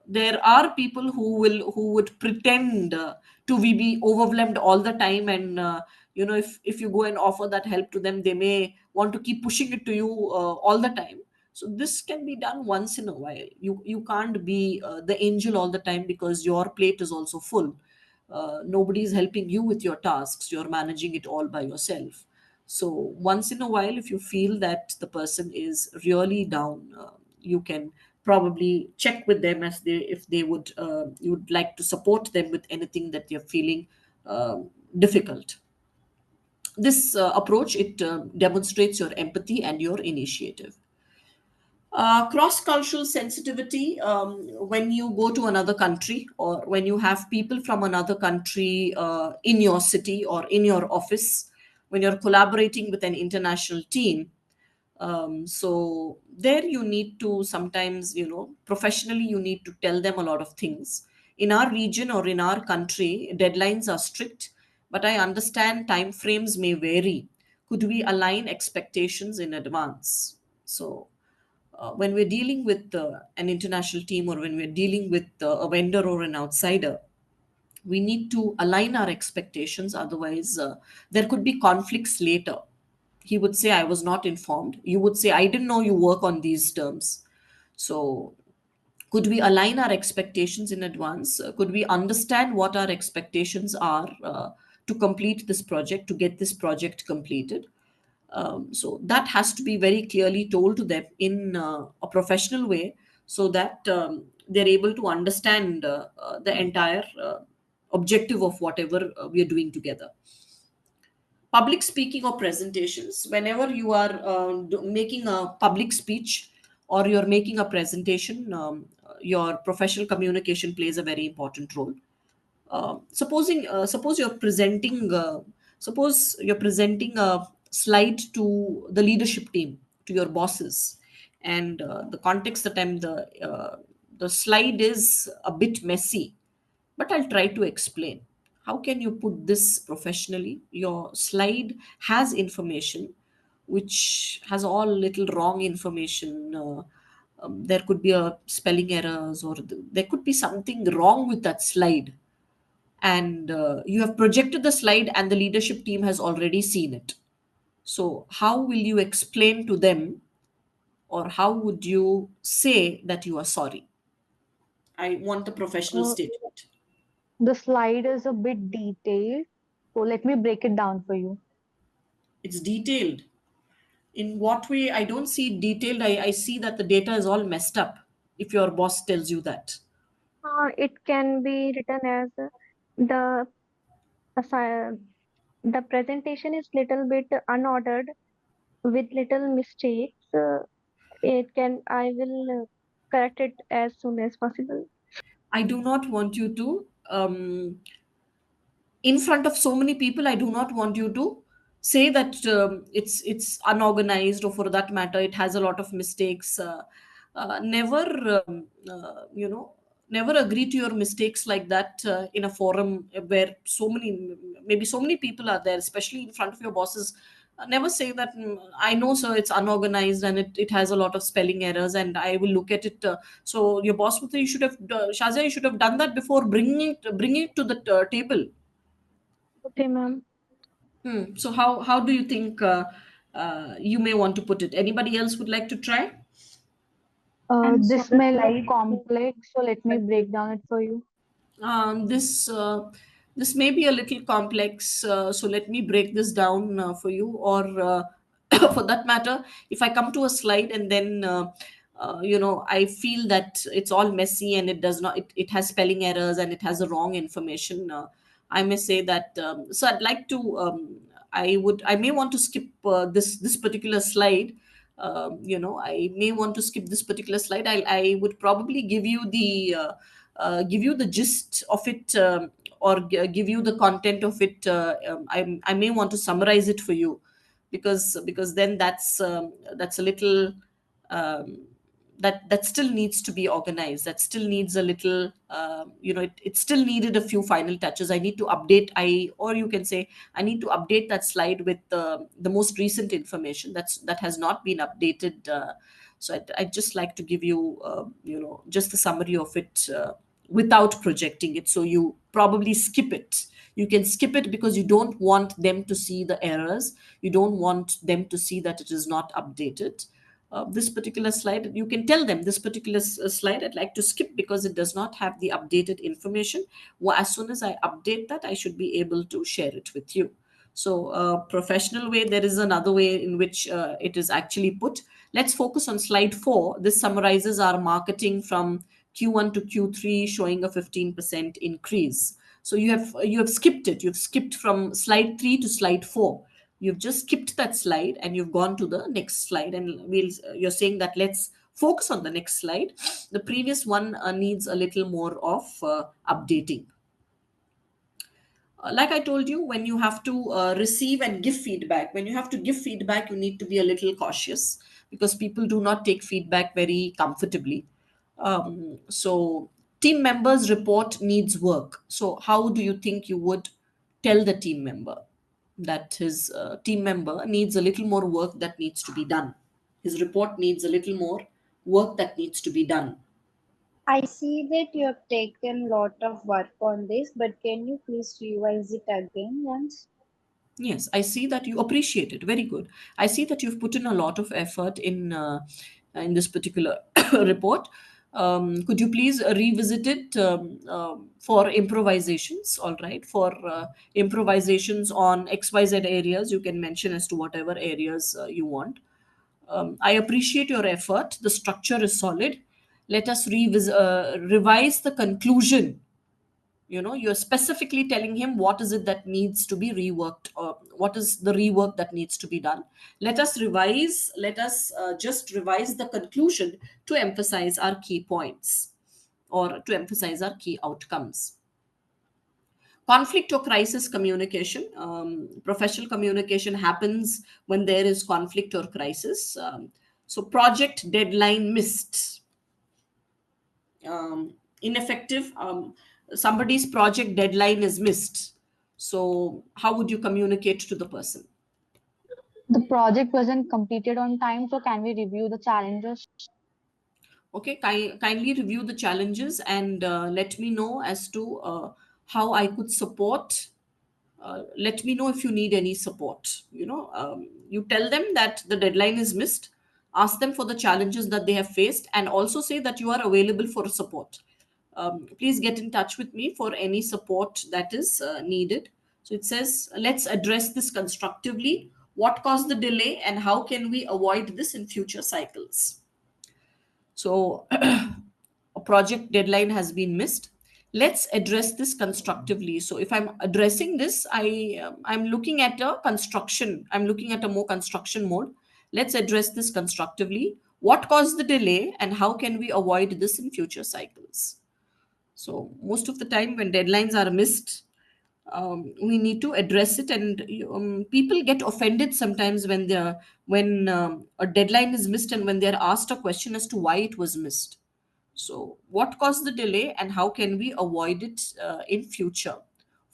there are people who would pretend to be overwhelmed all the time, and if you go and offer that help to them, they may want to keep pushing it to you all the time. So this can be done once in a while. You can't be the angel all the time, because your plate is also full. Nobody is helping you with your tasks. You're managing it all by yourself. So once in a while, if you feel that the person is really down, you can probably check with them, as they if they would you would like to support them with anything that they're feeling difficult. This approach, it demonstrates your empathy and your initiative. Cross-cultural sensitivity, when you go to another country, or when you have people from another country in your city or in your office, when you're collaborating with an international team, so there you need to sometimes, professionally, you need to tell them a lot of things. In our region or in our country, deadlines are strict, but I understand time frames may vary. Could we align expectations in advance? So when we're dealing with an international team, or when we're dealing with a vendor or an outsider, we need to align our expectations. Otherwise, there could be conflicts later. He would say, I was not informed. You would say, I didn't know you work on these terms. So could we align our expectations in advance? Could we understand what our expectations are to complete this project, to get this project completed? So that has to be very clearly told to them in a professional way, so that they're able to understand the entire objective of whatever we are doing together. Public speaking or presentations, whenever you are making a public speech or you're making a presentation, your professional communication plays a very important role. Suppose you're presenting a slide to the leadership team, to your bosses, and the context that the slide is a bit messy, but I'll try to explain. How can you put this professionally? Your slide has information which has all little wrong information. There could be a spelling errors, or there could be something wrong with that slide, and you have projected the slide and the leadership team has already seen it. So how will you explain to them, or how would you say that you are sorry? I want a professional Uh, statement. the slide is a bit detailed, so let me break it down for you. It's detailed. In what way? I don't see detailed. I see that the data is all messed up, if your boss tells you that. It can be written as the assi- the presentation is little bit unordered with little mistakes. It can I will correct it as soon as possible. I do not want you to in front of so many people, I do not want you to say that it's unorganized, or for that matter, it has a lot of mistakes. Never you know never agree to your mistakes like that in a forum where maybe so many people are there, especially in front of your bosses. Never say that, I know, sir, it's unorganized and it has a lot of spelling errors, and I will look at it. So your boss would say, you should have, Shazia, you should have done that before bringing it to the table. Okay, ma'am. So how do you think you may want to put it? Anybody else would like to try? And so This the may look slide. complex, so let me break down it for you. This this may be a little complex, so let me break this down for you. Or for that matter, if I come to a slide and then I feel that it's all messy and it does not, it has spelling errors and it has the wrong information, I may say that, so I'd like to, I may want to skip this particular slide. I may want to skip this particular slide. I would probably give you the gist of it, or give you the content of it. I may want to summarize it for you, because then that's a little, um, that still needs to be organized. That still needs a little, it still needed a few final touches. I need to update, or you can say, I need to update that slide with the most recent information that has not been updated. So I'd just like to give you, just the summary of it, without projecting it. So you probably skip it. You can skip it because you don't want them to see the errors. You don't want them to see that it is not updated. This particular slide, you can tell them, this particular slide I'd like to skip because it does not have the updated information. Well, as soon as I update that, I should be able to share it with you. So professional way, there is another way in which it is actually put. Let's focus on slide 4. This summarizes our marketing from Q1 to Q3, showing a 15% increase. So you have skipped it. You've skipped from slide 3 to slide 4. You've just skipped that slide and you've gone to the next slide, and you're saying that let's focus on the next slide. The previous one needs a little more of updating. Like I told you, when you have to receive and give feedback, when you have to give feedback, you need to be a little cautious, because people do not take feedback very comfortably. So team members report needs work. So how do you think you would tell the team member that his team member needs a little more work that needs to be done? His report needs a little more work that needs to be done. I see that you have taken lot of work on this, but can you please revise it again once? Yes, I see that you appreciate it. Very good. I see that you've put in a lot of effort in this particular report. Could you please revisit it for improvisations? All right, for improvisations on XYZ areas, you can mention as to whatever areas you want. I appreciate your effort. The structure is solid. Let us revise the conclusion. You're specifically telling him what is it that needs to be reworked, or what is the rework that needs to be done. Let us just revise the conclusion to emphasize our key points, or to emphasize our key outcomes. Conflict or crisis communication. Professional communication happens when there is conflict or crisis. So project deadline missed, ineffective. Somebody's project deadline is missed. So how would you communicate to the person? The project wasn't completed on time, so can we review the challenges? Okay, kindly review the challenges and let me know as to how I could support. Let me know if you need any support. You tell them that the deadline is missed, ask them for the challenges that they have faced, and also say that you are available for support. Please get in touch with me for any support that is needed. So it says, let's address this constructively. What caused the delay and how can we avoid this in future cycles? So a project deadline has been missed. Let's address this constructively. So if I'm addressing this, I'm looking at a construction. I'm looking at a more construction mode. Let's address this constructively. What caused the delay and how can we avoid this in future cycles? So most of the time when deadlines are missed, we need to address it, and people get offended sometimes when a deadline is missed and when they're asked a question as to why it was missed. So what caused the delay and how can we avoid it in future?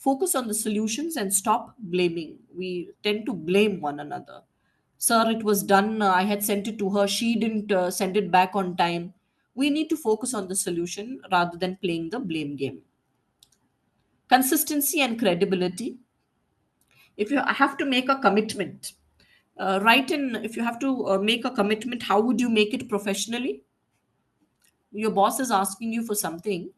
Focus on the solutions and stop blaming. We tend to blame one another. Sir, it was done. I had sent it to her. She didn't send it back on time. We need to focus on the solution rather than playing the blame game. Consistency and credibility. If you have to make a commitment, write in. If you have to make a commitment, how would you make it professionally? Your boss is asking you for something,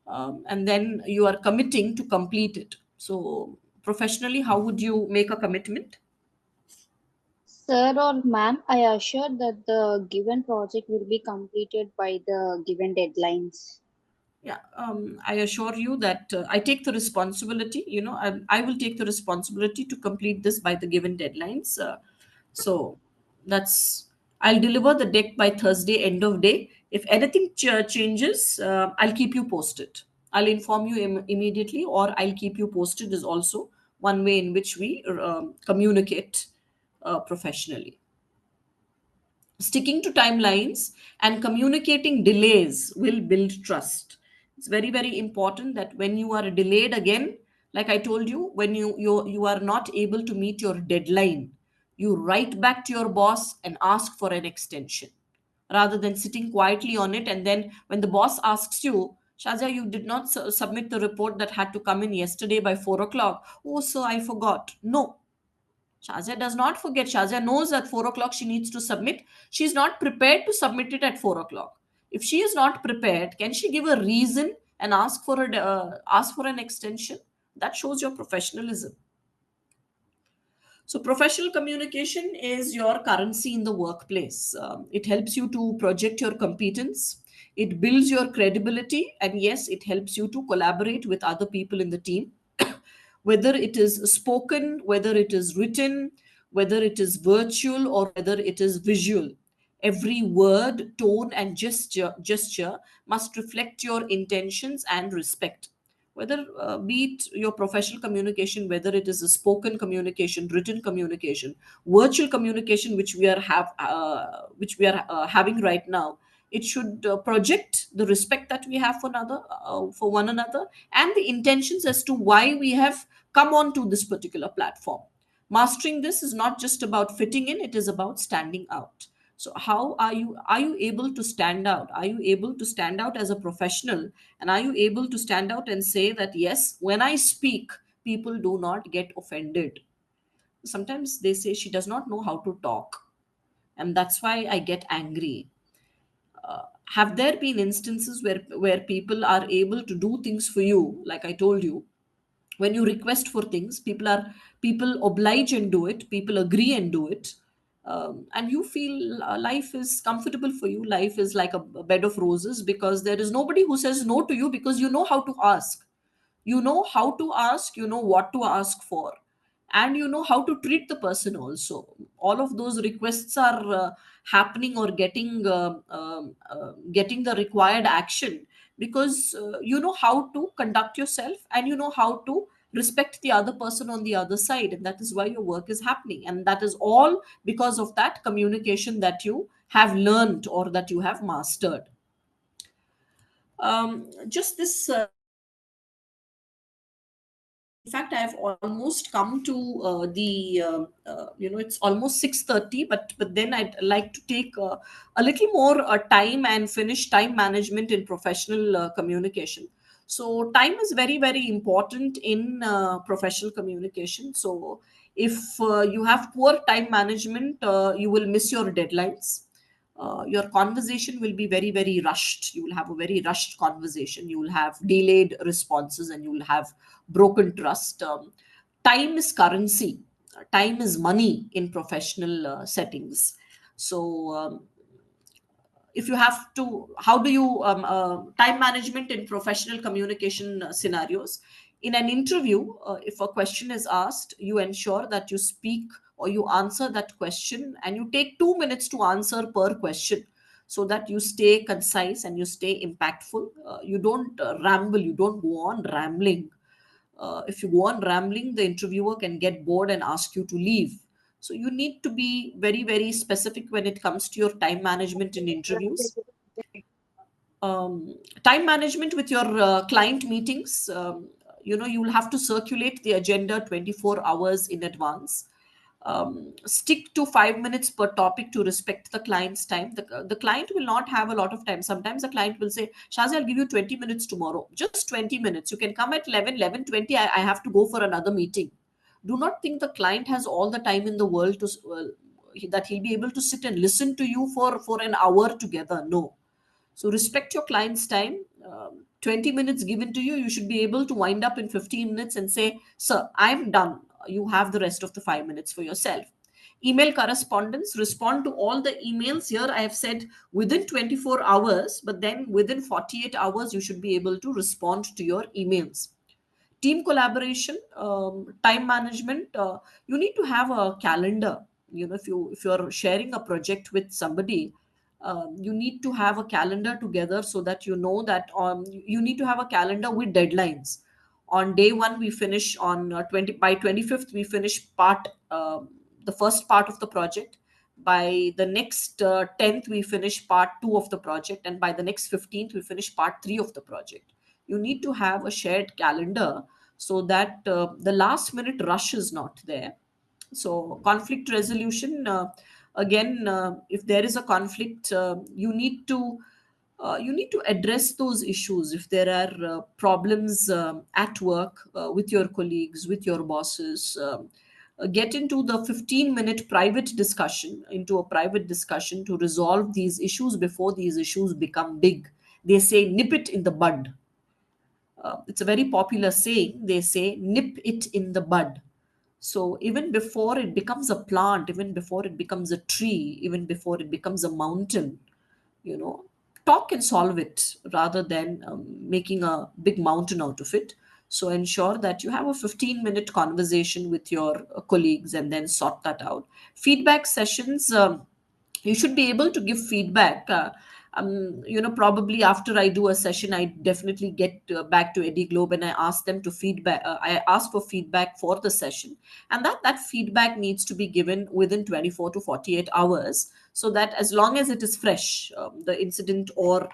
and then you are committing to complete it. So, professionally, how would you make a commitment? Sir or ma'am, I assure that the given project will be completed by the given deadlines. Yeah, I assure you that I take the responsibility. I will take the responsibility to complete this by the given deadlines. So that's I'll deliver the deck by Thursday end of day. If anything changes, I'll keep you posted. I'll inform you immediately, or I'll keep you posted. Is also one way in which we communicate professionally. Sticking to timelines and communicating delays will build trust. It's very, very important that when you are delayed again, like I told you, when you are not able to meet your deadline, you write back to your boss and ask for an extension rather than sitting quietly on it. And then when the boss asks you, Shazia, you did not submit the report that had to come in yesterday by 4 o'clock. Oh, sir, I forgot. No, Shazia does not forget. Shazia knows at 4 o'clock she needs to submit. She is not prepared to submit it at 4 o'clock. If she is not prepared, can she give a reason and ask for an extension? That shows your professionalism. So, professional communication is your currency in the workplace. It helps you to project your competence, it builds your credibility, and yes, it helps you to collaborate with other people in the team. Whether it is spoken, whether it is written, whether it is virtual, or whether it is visual. Every word, tone, and gesture must reflect your intentions and respect. Whether be it your professional communication, whether it is a spoken communication, written communication, virtual communication, which we are having right now, it should project the respect that we have for one another, and the intentions as to why we have come on to this particular platform. Mastering this is not just about fitting in, it is about standing out. So how are you able to stand out? Are you able to stand out as a professional, and are you able to stand out and say that yes, when I speak, people do not get offended? Sometimes they say she does not know how to talk, and that's why I get angry. Have there been instances where people are able to do things for you, like I told you? When you request for things, people oblige and do it, people agree and do it, and you feel life is comfortable for you, life is like a bed of roses, because there is nobody who says no to you, because you know how to ask, you know how to ask, you know what to ask for, and you know how to treat the person also. All of those requests are happening or getting the required action, because you know how to conduct yourself, and you know how to respect the other person on the other side, and that is why your work is happening, and that is all because of that communication that you have learned or that you have mastered. Just this In fact, I have almost come to it's almost 6:30, but then I'd like to take a little more time and finish time management in professional communication. So time is very, very important in professional communication. So if you have poor time management, you will miss your deadlines. Your conversation will be very, very rushed. You will have a very rushed conversation. You will have delayed responses, and you will have broken trust. Time is currency. Time is money in professional settings. So if you have to, how do you time management in professional communication scenarios? In an interview, if a question is asked, you ensure that you speak or you answer that question, and you take 2 minutes to answer per question, so that you stay concise and you stay impactful. You don't ramble, you don't go on rambling. If you go on rambling, the interviewer can get bored and ask you to leave. So you need to be very, very specific when it comes to your time management in interviews. Time management with your client meetings. you'll have to circulate the agenda 24 hours in advance. Stick to 5 minutes per topic to respect the client's time. The client will not have a lot of time. Sometimes the client will say, Shazi, I'll give you 20 minutes tomorrow. Just 20 minutes. You can come at 11:20. I have to go for another meeting. Do not think the client has all the time in the world to that he'll be able to sit and listen to you for an hour together. No. So respect your client's time. 20 minutes given to you, you should be able to wind up in 15 minutes and say, sir, I'm done. You have the rest of the 5 minutes for yourself. Email correspondence, respond to all the emails. Here I have said within 24 hours, but then within 48 hours, you should be able to respond to your emails. Team collaboration, time management, you need to have a calendar. If you're sharing a project with somebody, you need to have a calendar together, so that you know that you need to have a calendar with deadlines. On day one we finish on 20 by 25th we finish the first part of the project. By the next 10th we finish part 2 of the project, and by the next 15th we finish part 3 of the project. You need to have a shared calendar, so that the last minute rush is not there. So conflict resolution, again, if there is a conflict, you need to address those issues. If there are problems at work, with your colleagues, with your bosses, get into the 15-minute private discussion, to resolve these issues before these issues become big. They say nip it in the bud. It's a very popular saying. They say nip it in the bud. So even before it becomes a plant, even before it becomes a tree, even before it becomes a mountain, you know, talk and solve it, rather than making a big mountain out of it. So ensure that you have a 15-minute conversation with your colleagues and then sort that out. Feedback sessions, you should be able to give feedback. Probably after I do a session, I definitely get back to EdiGlobe and I ask them to feedback. I ask for feedback for the session, and that feedback needs to be given within 24 to 48 hours, so that as long as it is fresh, the incident or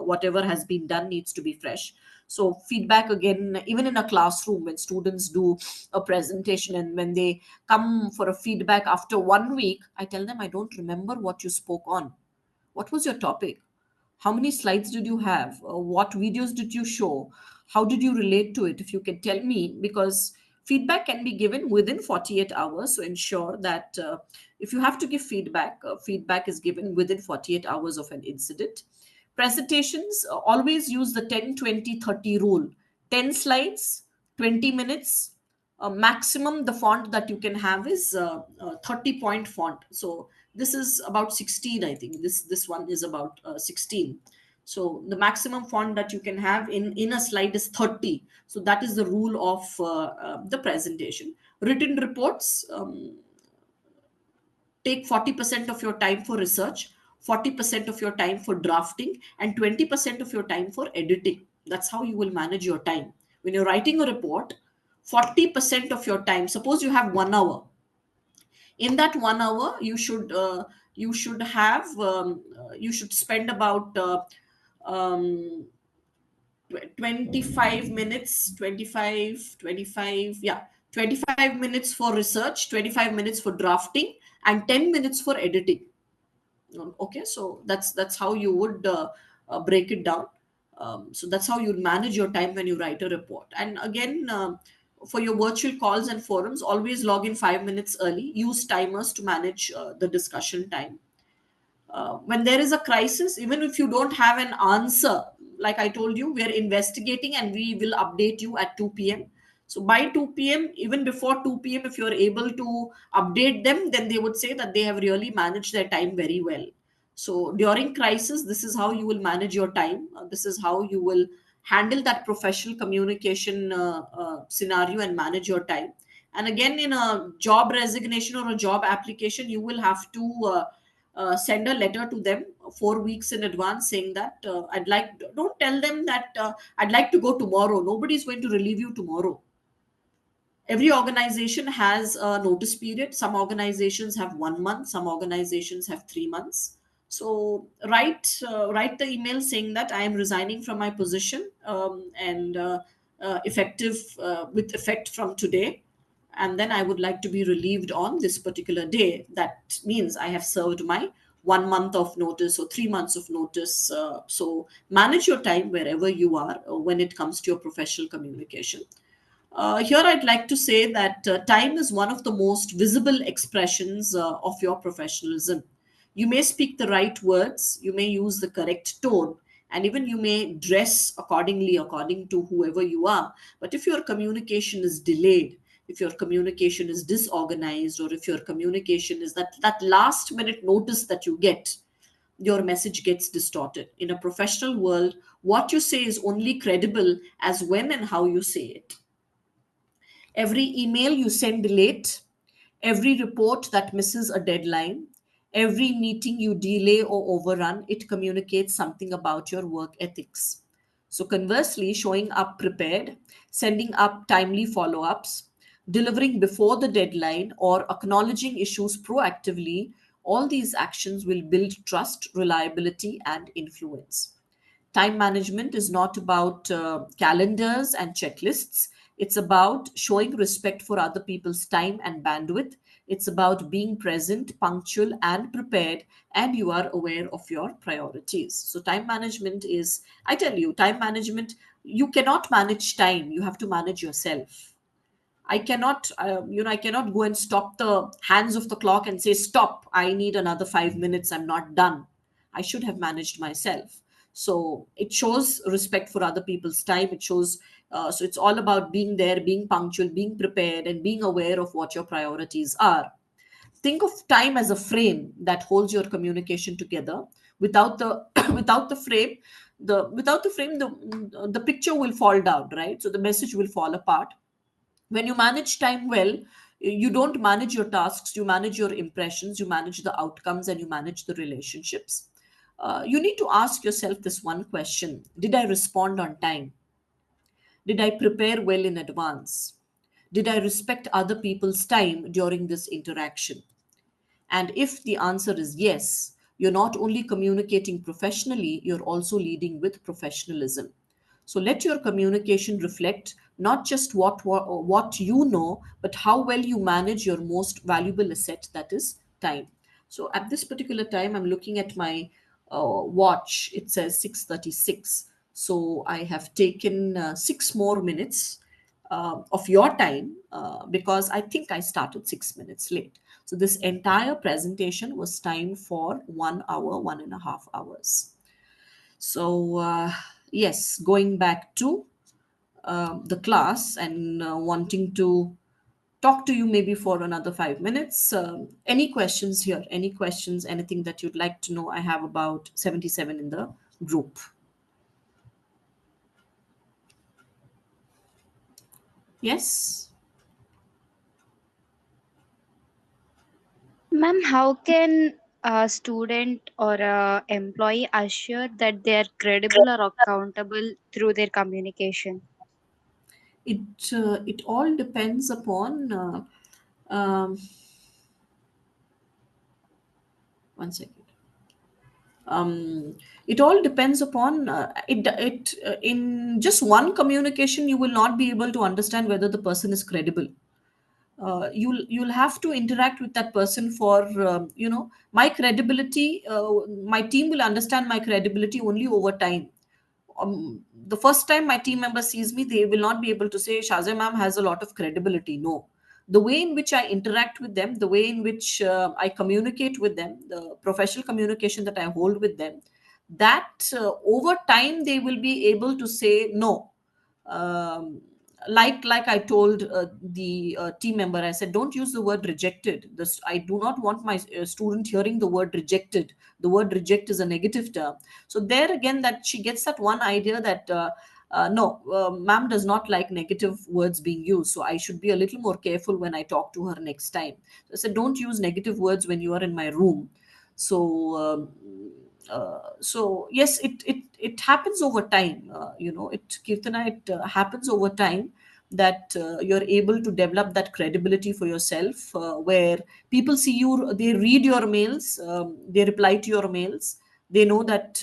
whatever has been done needs to be fresh. So feedback, again, even in a classroom, when students do a presentation and when they come for a feedback after 1 week, I tell them, I don't remember what you spoke on. What was your topic? How many slides did you have? What videos did you show? How did you relate to it? If you can tell me, because feedback can be given within 48 hours. So ensure that if you have to give feedback, feedback is given within 48 hours of an incident. Presentations, always use the 10-20-30 rule. 10 slides, 20 minutes. Maximum the font that you can have is 30-point font. So this is about 16, I think. This one is about 16. So the maximum font that you can have in a slide is 30. So that is the rule of the presentation. Written reports, take 40% of your time for research, 40% of your time for drafting, and 20% of your time for editing. That's how you will manage your time. When you're writing a report, 40% of your time, suppose you have 1 hour. In that 1 hour, you should have you should spend about um, 25 minutes, 25, yeah, 25 minutes for research, 25 minutes for drafting, and 10 minutes for editing. Okay, so that's how you would break it down. So that's how you manage your time when you write a report. And again, for your virtual calls and forums, always log in 5 minutes early. Use timers to manage the discussion time. When there is a crisis, even if you don't have an answer, like I told you, we are investigating and we will update you at 2 p.m. So by 2 p.m., even before 2 p.m., if you're able to update them, then they would say that they have really managed their time very well. So during crisis, this is how you will manage your time. This is how you will handle that professional communication scenario and manage your time. And again, in a job resignation or a job application, you will have to send a letter to them 4 weeks in advance, saying that don't tell them that I'd like to go tomorrow. Nobody's going to relieve you tomorrow. Every organization has a notice period. Some organizations have 1 month, some organizations have 3 months. So write the email saying that I am resigning from my position, and effective with effect from today, and then I would like to be relieved on this particular day. That means I have served my 1 month of notice or 3 months of notice. So manage your time wherever you are when it comes to your professional communication. Here, I'd like to say that time is one of the most visible expressions of your professionalism. You may speak the right words, you may use the correct tone, and even you may dress accordingly, according to whoever you are. But if your communication is delayed, if your communication is disorganized, or if your communication is that last minute notice that you get, your message gets distorted. In a professional world, what you say is only credible as when and how you say it. Every email you send late, every report that misses a deadline, every meeting you delay or overrun, it communicates something about your work ethics. So, conversely, showing up prepared, sending up timely follow ups, delivering before the deadline, or acknowledging issues proactively, all these actions will build trust, reliability, and influence. Time management is not about calendars and checklists. It's about showing respect for other people's time and bandwidth. It's about being present, punctual, and prepared, and you are aware of your priorities. So, time management is, I tell you, time management, you cannot manage time, you have to manage yourself. I cannot, I cannot go and stop the hands of the clock and say, stop, I need another 5 minutes, I'm not done. I should have managed myself. So it shows respect for other people's time. It shows, so it's all about being there, being punctual, being prepared, and being aware of what your priorities are. Think of time as a frame that holds your communication together. Without the without the frame, the picture will fall down, right? So the message will fall apart. When you manage time well, you don't manage your tasks, you manage your impressions, you manage the outcomes, and you manage the relationships. You need to ask yourself this one question: did I respond on time? Did I prepare well in advance? Did I respect other people's time during this interaction? And if the answer is yes, you're not only communicating professionally, you're also leading with professionalism. So let your communication reflect not just what you know, but how well you manage your most valuable asset, that is time. So at this particular time, I'm looking at my watch. It says 6:36. So I have taken 6 more minutes of your time because I think I started 6 minutes late. So this entire presentation was timed for 1 hour, 1.5 hours. So yes, going back to the class and wanting to talk to you maybe for another 5 minutes. Any questions here? Any questions? Anything that you'd like to know? I have about 77 in the group. Yes. Ma'am, how can a student or a employee assure that they are credible or accountable through their communication? It all depends upon one second. It all depends upon in just one communication you will not be able to understand whether the person is credible. You'll have to interact with that person for my credibility. My team will understand my credibility only over time. The first time my team member sees me, they will not be able to say Shazia ma'am has a lot of credibility. No, the way in which I interact with them, the way in which I communicate with them, the professional communication that I hold with them, that over time they will be able to say no. Like I told the team member, I said, don't use the word rejected. This, I do not want my student hearing the word rejected. The word reject is a negative term. So there again, that she gets that one idea that no, ma'am does not like negative words being used, so I should be a little more careful when I talk to her next time. So I said, don't use negative words when you are in my room. So so yes, it happens over time. It Kirtana, it happens over time that you're able to develop that credibility for yourself, where people see you, they read your mails, they reply to your mails, they know that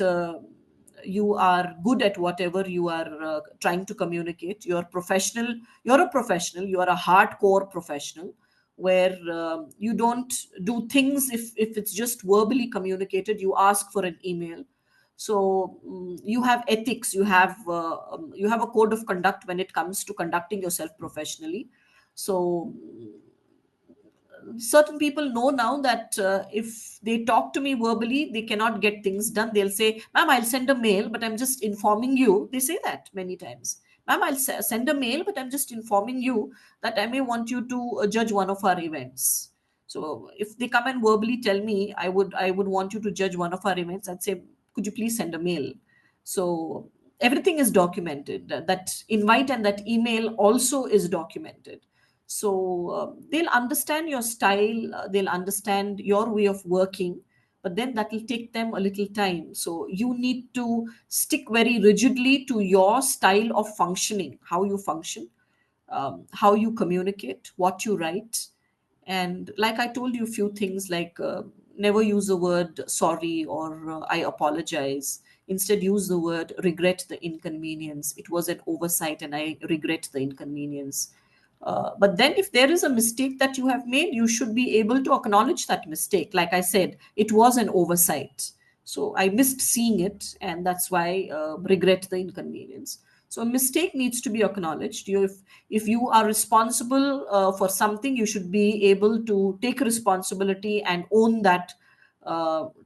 you are good at whatever you are trying to communicate. You're professional. You're a professional. You are a hardcore professional, where you don't do things if it's just verbally communicated. You ask for an email. So you have ethics. You have a code of conduct when it comes to conducting yourself professionally. So certain people know now that if they talk to me verbally, they cannot get things done. They'll say, "Ma'am, I'll send a mail, but I'm just informing you." They say that many times. "Ma'am, I'll send a mail, but I'm just informing you that I may want you to judge one of our events." So if they come and verbally tell me, I would want you to judge one of our events, I'd say, "Could you please send a mail?" So everything is documented. That invite and that email also is documented. So they'll understand your style, they'll understand your way of working, but then that will take them a little time. So you need to stick very rigidly to your style of functioning, how you function, how you communicate, what you write. And like I told you, a few things like never use the word sorry or I apologize. Instead, use the word regret the inconvenience. It was an oversight and I regret the inconvenience. But then, if there is a mistake that you have made, you should be able to acknowledge that mistake. Like I said, it was an oversight. So I missed seeing it, and that's why regret the inconvenience. So a mistake needs to be acknowledged. If you are responsible for something, you should be able to take responsibility and own that,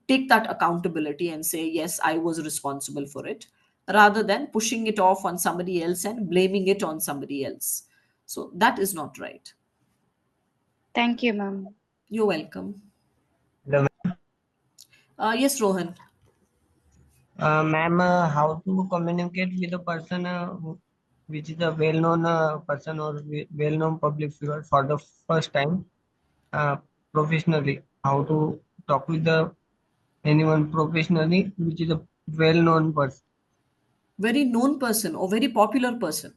take that accountability and say, yes, I was responsible for it, rather than pushing it off on somebody else and blaming it on somebody else. So that is not right. Thank you, ma'am. You're welcome. Hello, Yes, Rohan. ma'am, how to communicate with a person which is a well-known person or well-known public figure for the first time uh, professionally? How to talk with the anyone professionally which is a well-known person? Very known person or very popular person?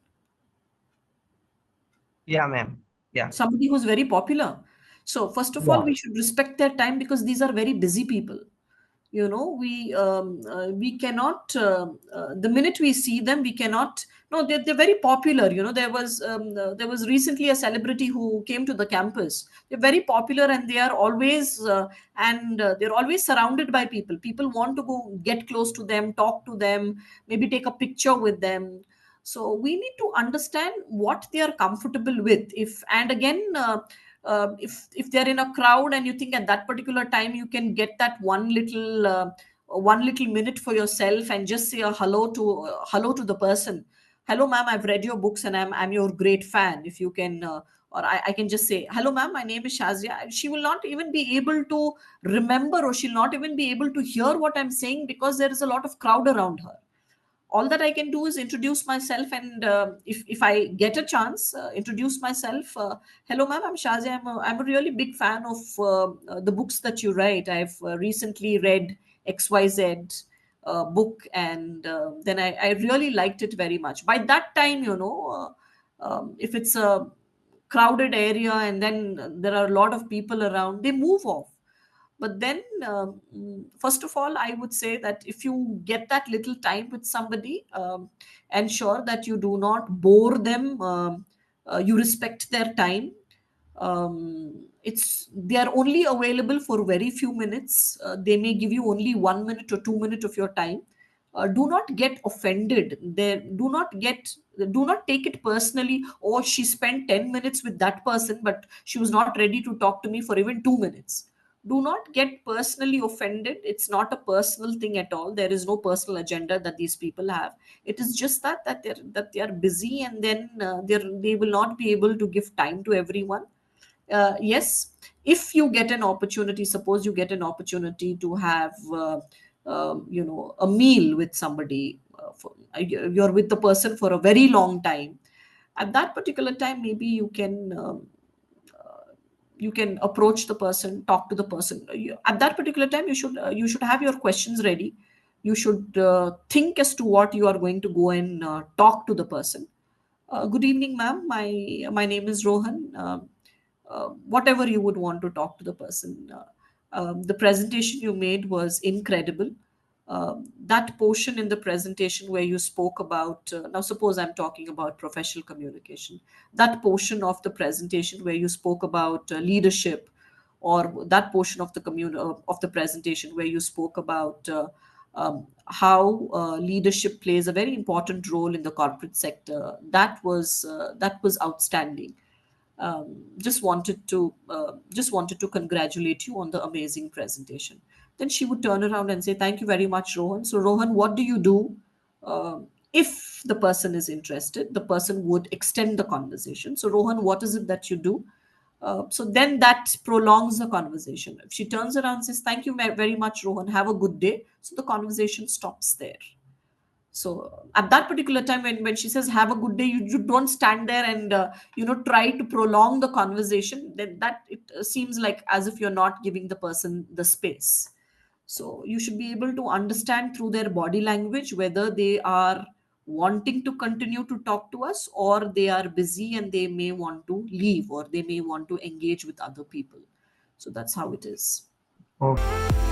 Yeah, ma'am. Yeah. Somebody who's very popular. So first of all, Yeah. we should respect their time, because these are very busy people. We cannot, the minute we see them, we cannot. No, they're very popular. There was recently a celebrity who came to the campus. They're very popular, and they are always they're always surrounded by people want to go get close to them, talk to them, maybe take a picture with them. So we need to understand what they are comfortable with. If and again if they're in a crowd and you think at that particular time you can get that one little minute for yourself and just say a hello to the person. "Hello ma'am, I've read your books and I'm your great fan. If you can or I can just say, 'Hello ma'am, my name is Shazia.'" She will not even be able to remember, or she'll not even be able to hear what I'm saying, because there is a lot of crowd around her. All that I can do is introduce myself, and if I get a chance, introduce myself. "Hello, ma'am, I'm Shazi. I'm a really big fan of the books that you write. I've recently read XYZ book, and then I really liked it very much." By that time, if it's a crowded area and then there are a lot of people around, they move off. But then, first of all, I would say that if you get that little time with somebody, ensure that you do not bore them. You respect their time. It's They are only available for very few minutes. They may give you only 1 minute or 2 minutes of your time. Do not get offended. Do not take it personally. "Oh, she spent 10 minutes with that person, but she was not ready to talk to me for even 2 minutes." Do not get personally offended. It's not a personal thing at all. There is no personal agenda that these people have. It is just that they are busy, and then they will not be able to give time to everyone. Yes, if you get an opportunity, suppose you get an opportunity to have a meal with somebody, you're with the person for a very long time. At that particular time, maybe you can approach the person, talk to the person. At that particular time, you should have your questions ready. You should think as to what you are going to go and talk to the person. "Good evening, ma'am. My name is Rohan." Whatever you would want to talk to the person. The presentation you made was incredible. That portion in the presentation where you spoke about, now suppose I'm talking about professional communication, that portion of the presentation where you spoke about leadership, or that portion of of the presentation where you spoke about how leadership plays a very important role in the corporate sector, that was outstanding. Just wanted to congratulate you on the amazing presentation. Then she would turn around and say, thank you very much, Rohan. So Rohan, what do you do if the person is interested? The person would extend the conversation. So Rohan, what is it that you do? So then that prolongs the conversation. If she turns around and says, thank you very much, Rohan, have a good day, so the conversation stops there. So at that particular time, when she says have a good day, you don't stand there and try to prolong the conversation. Then that it seems like as if you're not giving the person the space. So you should be able to understand through their body language whether they are wanting to continue to talk to us, or they are busy and they may want to leave, or they may want to engage with other people. So that's how it is. Okay.